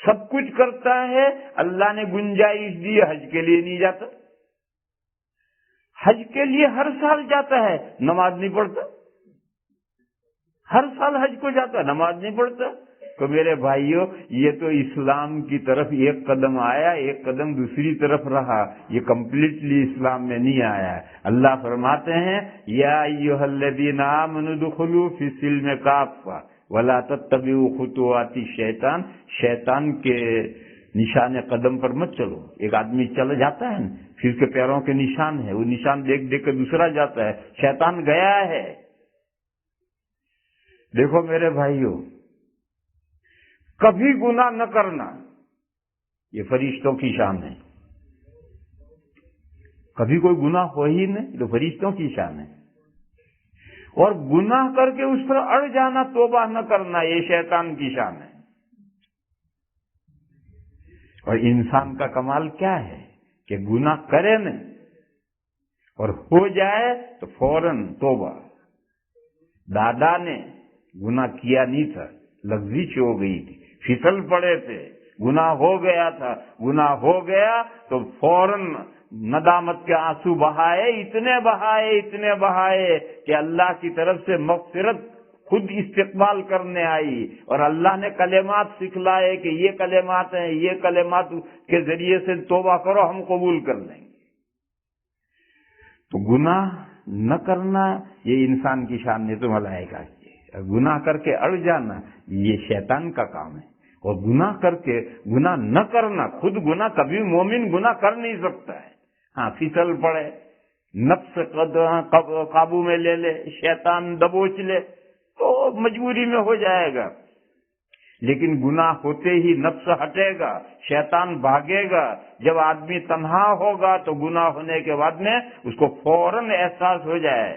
سب کچھ کرتا ہے، اللہ نے گنجائش دی حج کے لیے نہیں جاتا، حج کے لیے ہر سال جاتا ہے، نماز نہیں پڑھتا، ہر سال حج کو جاتا ہے، نماز نہیں پڑھتا۔ تو میرے بھائیوں، یہ تو اسلام کی طرف ایک قدم آیا، ایک قدم دوسری طرف رہا، یہ کمپلیٹلی اسلام میں نہیں آیا ہے۔ اللہ فرماتے ہیں یا ایھا الذین آمنوا ادخلوا فی السلم کافۃ ولا تتبعوا خطوات الشیطان، شیطان کے نشان قدم پر مت چلو۔ ایک آدمی چلا جاتا ہے نا، پھر اس کے پیروں کے نشان ہے، وہ نشان دیکھ دیکھ کے دوسرا جاتا ہے، شیطان گیا ہے۔ دیکھو میرے بھائیوں، کبھی گناہ نہ کرنا یہ فرشتوں کی شان ہے، کبھی کوئی گناہ ہو ہی نہیں تو فرشتوں کی شان ہے، اور گناہ کر کے اس پر اڑ جانا، توبہ نہ کرنا، یہ شیطان کی شان ہے۔ اور انسان کا کمال کیا ہے کہ گناہ کرے نہیں، اور ہو جائے تو فوراً توبہ۔ دادا نے گناہ کیا نہیں تھا، لغزش ہو گئی تھی، پھسل پڑے تھے، گناہ ہو گیا تھا، گناہ ہو گیا تو فوراً ندامت کے آنسو بہائے، اتنے بہائے کہ اللہ کی طرف سے مغفرت خود استقبال کرنے آئی، اور اللہ نے کلمات سکھلائے کہ یہ کلمات ہیں، یہ کلمات کے ذریعے سے توبہ کرو، ہم قبول کر لیں گے۔ تو گناہ نہ کرنا یہ انسان کی شان نہیں تو ملائکہ کی ہے، گناہ کر کے اڑ جانا یہ شیطان کا کام ہے، اور گناہ کر کے گناہ نہ کرنا، خود گناہ کبھی مومن گناہ کر نہیں سکتا ہے، ہاں پھسل پڑے، نفس قابو میں لے لے، شیطان دبوچ لے تو مجبوری میں ہو جائے گا، لیکن گناہ ہوتے ہی نفس ہٹے گا، شیطان بھاگے گا۔ جب آدمی تنہا ہوگا تو گناہ ہونے کے بعد میں اس کو فوراً احساس ہو جائے۔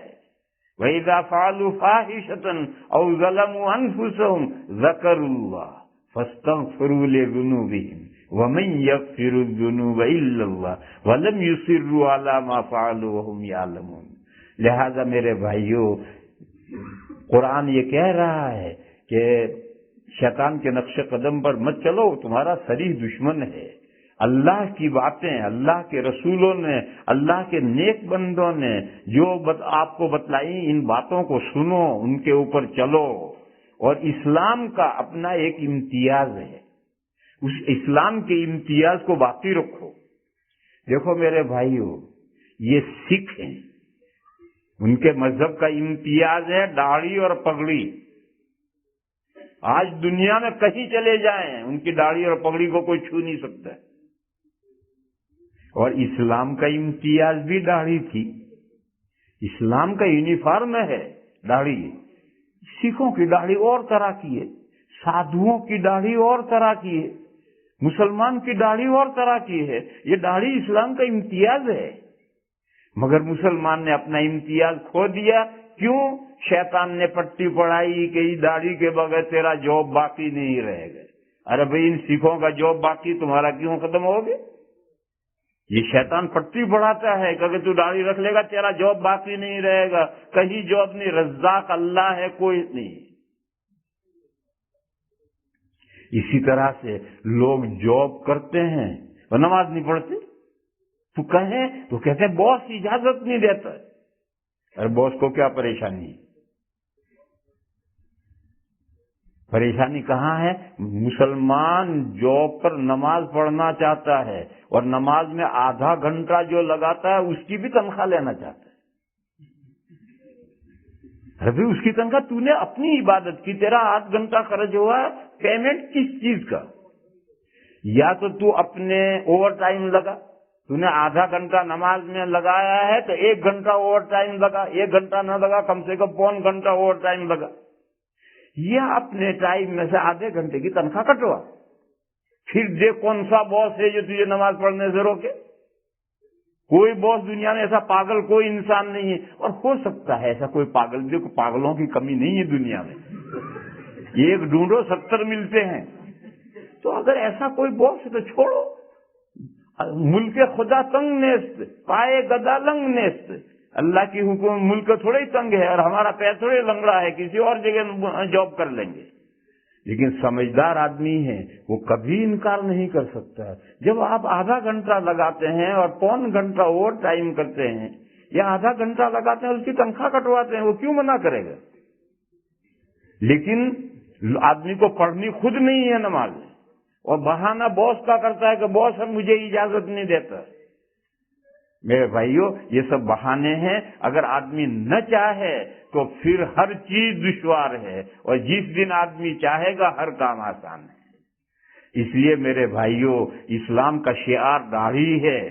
وَإِذَا فَعَلُوا فَاحِشَةً أَوْ ظَلَمُوا أَنفُسَهُمْ ذَكَرُوا اللَّهَ فَاسْتَغْفِرُوا لِذُنُوبِهِمْ وَمَنْ يَغْفِرُ الذُّنُوبَ إِلَّا اللَّهُ وَلَمْ يُصِرُّوا عَلَى مَا فَعَلُوا وَهُمْ يَعْلَمُونَ۔ لہذا میرے بھائیوں، قرآن یہ کہہ رہا ہے کہ شیطان کے نقش قدم پر مت چلو، تمہارا صریح دشمن ہے۔ اللہ کی باتیں، اللہ کے رسولوں نے، اللہ کے نیک بندوں نے جو آپ کو بتلائی، ان باتوں کو سنو، ان کے اوپر چلو۔ اور اسلام کا اپنا ایک امتیاز ہے، اس اسلام کے امتیاز کو باقی رکھو۔ دیکھو میرے بھائیوں، یہ سکھ ہیں، ان کے مذہب کا امتیاز ہے داڑھی اور پگڑی۔ آج دنیا میں کہیں چلے جائیں، ان کی داڑھی اور پگڑی کو کوئی چھو نہیں سکتا ہے۔ اور اسلام کا امتیاز بھی داڑھی تھی، اسلام کا یونیفارم ہے داڑھی۔ سکھوں کی داڑھی اور طرح کی ہے، سادھوؤں کی داڑھی اور طرح کی ہے، مسلمان کی داڑھی اور طرح کی ہے۔ یہ داڑھی اسلام کا امتیاز ہے، مگر مسلمان نے اپنا امتیاز کھو دیا۔ کیوں؟ شیطان نے پٹی پڑھائی کہ داڑھی کے بغیر تیرا جاب باقی نہیں رہے گا۔ ارے بھائی، ان سکھوں کا جاب باقی تمہارا کیوں ختم ہو گیا؟ یہ شیطان پٹی پڑھاتا ہے کہ اگر تو داڑھی رکھ لے گا تیرا جاب باقی نہیں رہے گا۔ کہیں جاب نہیں، رزاق اللہ ہے، کوئی نہیں۔ اسی طرح سے لوگ جاب کرتے ہیں اور نماز نہیں پڑھتے، تو کہیں تو کہتے ہیں باس اجازت نہیں دیتا۔ اور باس کو کیا پریشانی؟ پریشانی کہاں ہے؟ مسلمان جاب پر نماز پڑھنا چاہتا ہے اور نماز میں آدھا گھنٹہ جو لگاتا ہے اس کی بھی تنخواہ لینا چاہتا ہے۔ ابھی اس کی تنخواہ، تو نے اپنی عبادت کی، تیرا 8 گھنٹہ خرچ ہوا ہے، پیمنٹ کس چیز کا؟ یا تو اپنے اوور ٹائم لگا، تو نے آدھا گھنٹہ نماز میں لگایا ہے تو 1 گھنٹہ اوور ٹائم لگا، 1 گھنٹہ نہ لگا کم سے کم 1.25 گھنٹہ اوور ٹائم لگا، یا اپنے ٹائم میں سے آدھے گھنٹے کی تنخواہ کٹوا۔ پھر دیکھ کون سا باس ہے جو تجھے نماز پڑھنے سے روکے؟ کوئی باس دنیا میں ایسا پاگل کوئی انسان نہیں ہے، اور ہو سکتا ہے ایسا کوئی پاگل، دیکھو پاگلوں کی کمی نہیں ہے دنیا میں، ایک ڈھونڈو 70 ملتے ہیں۔ تو اگر ایسا کوئی باس ہے تو چھوڑو۔ ملک خدا تنگ نیست، پائے گدا لنگ نیست۔ اللہ کی حکم ملک تھوڑے ہی تنگ ہے اور ہمارا پیر تھوڑے لنگڑا ہے، کسی اور جگہ جاب کر لیں گے۔ لیکن سمجھدار آدمی ہے وہ کبھی انکار نہیں کر سکتا. جب آپ آدھا گھنٹہ لگاتے ہیں اور پون گھنٹہ اوور ٹائم کرتے ہیں یا آدھا گھنٹہ لگاتے ہیں اس کی تنخواہ کٹواتے ہیں, وہ کیوں منع کرے گا؟ لیکن آدمی کو پڑھنی خود نہیں ہے نماز, اور بہانہ باس کا کرتا ہے کہ باس اب مجھے اجازت نہیں دیتا. میرے بھائیوں, یہ سب بہانے ہیں. اگر آدمی نہ چاہے تو پھر ہر چیز دشوار ہے, اور جس دن آدمی چاہے گا ہر کام آسان ہے. اس لیے میرے بھائیوں, اسلام کا شعار داڑھی ہے.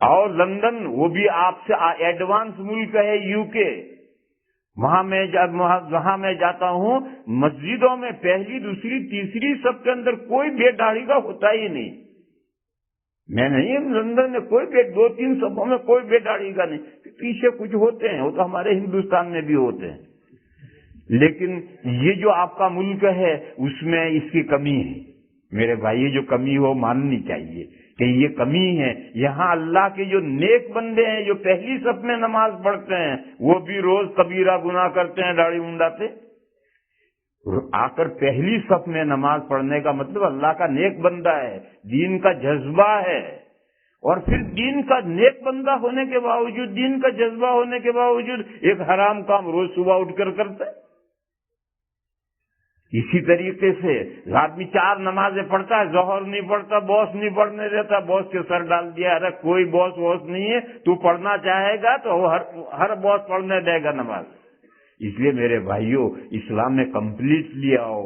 اور لندن وہ بھی آپ سے ایڈوانس ملک ہے, یو کے. وہاں میں جاتا ہوں, مسجدوں میں پہلی دوسری تیسری صف کے اندر کوئی بے داڑھی کا ہوتا ہی نہیں. میں نہیں, لندن میں کوئی بے, 2-3 صفوں میں کوئی بے داڑھی کا نہیں. پیچھے کچھ ہوتے ہیں, وہ تو ہمارے ہندوستان میں بھی ہوتے ہیں. لیکن یہ جو آپ کا ملک ہے اس میں اس کی کمی ہے. میرے بھائی, یہ جو کمی ہو ماننی چاہیے کہ یہ کمی ہے. یہاں اللہ کے جو نیک بندے ہیں جو پہلی صف میں نماز پڑھتے ہیں وہ بھی روز کبیرہ گناہ کرتے ہیں داڑھی منڈاتے. آ کر پہلی صف میں نماز پڑھنے کا مطلب اللہ کا نیک بندہ ہے, دین کا جذبہ ہے. اور پھر دین کا نیک بندہ ہونے کے باوجود, دین کا جذبہ ہونے کے باوجود ایک حرام کام روز صبح اٹھ کر کرتا ہے. اسی طریقے سے آدمی 4 نمازیں پڑھتا ہے, ظہر نہیں پڑھتا, باس نہیں پڑھنے دیتا, باس کے سر ڈال دیا, ارے کوئی باس نہیں ہے, تو پڑھنا چاہے گا تو ہر باس پڑھنے دے گا نماز. اس لیے میرے بھائیوں, اسلام نے کمپلیٹلی آؤ.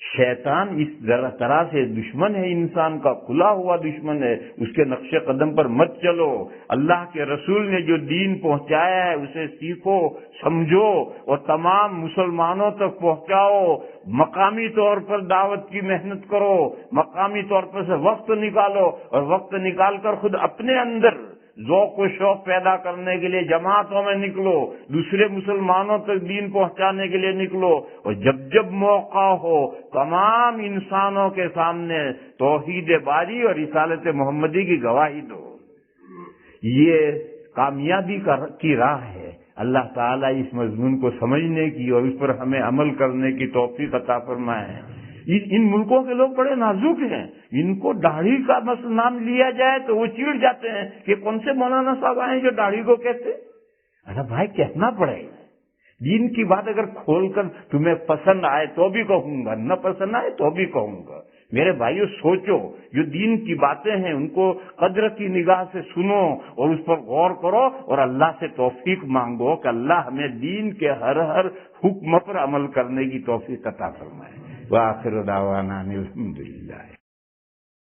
شیطان اس طرح سے دشمن ہے, انسان کا کھلا ہوا دشمن ہے. اس کے نقش قدم پر مت چلو. اللہ کے رسول نے جو دین پہنچایا ہے اسے سیکھو, سمجھو اور تمام مسلمانوں تک پہنچاؤ. مقامی طور پر دعوت کی محنت کرو, مقامی طور پر سے وقت نکالو, اور وقت نکال کر خود اپنے اندر ذوق و شوق پیدا کرنے کے لیے جماعتوں میں نکلو, دوسرے مسلمانوں تک دین پہنچانے کے لیے نکلو. اور جب موقع ہو تمام انسانوں کے سامنے توحید باری اور رسالت محمدی کی گواہی دو. یہ کامیابی کی راہ ہے. اللہ تعالیٰ اس مضمون کو سمجھنے کی اور اس پر ہمیں عمل کرنے کی توفیق عطا فرمائے. ان ملکوں کے لوگ بڑے نازک ہیں, ان کو داڑھی کا نام لیا جائے تو وہ چڑ جاتے ہیں کہ کون سے مولانا صاحب آئے جو داڑھی کو کہتے. ارے بھائی, کہنا پڑے گا. دین کی بات اگر کھول کر تمہیں پسند آئے تو بھی کہوں گا, نہ پسند آئے تو بھی کہوں گا. میرے بھائیو, سوچو, جو دین کی باتیں ہیں ان کو قدر کی نگاہ سے سنو اور اس پر غور کرو, اور اللہ سے توفیق مانگو کہ اللہ ہمیں دین کے ہر حکم پر عمل کرنے کی توفیق عطا فرمائے. وآخر دعوانا الحمدللہ.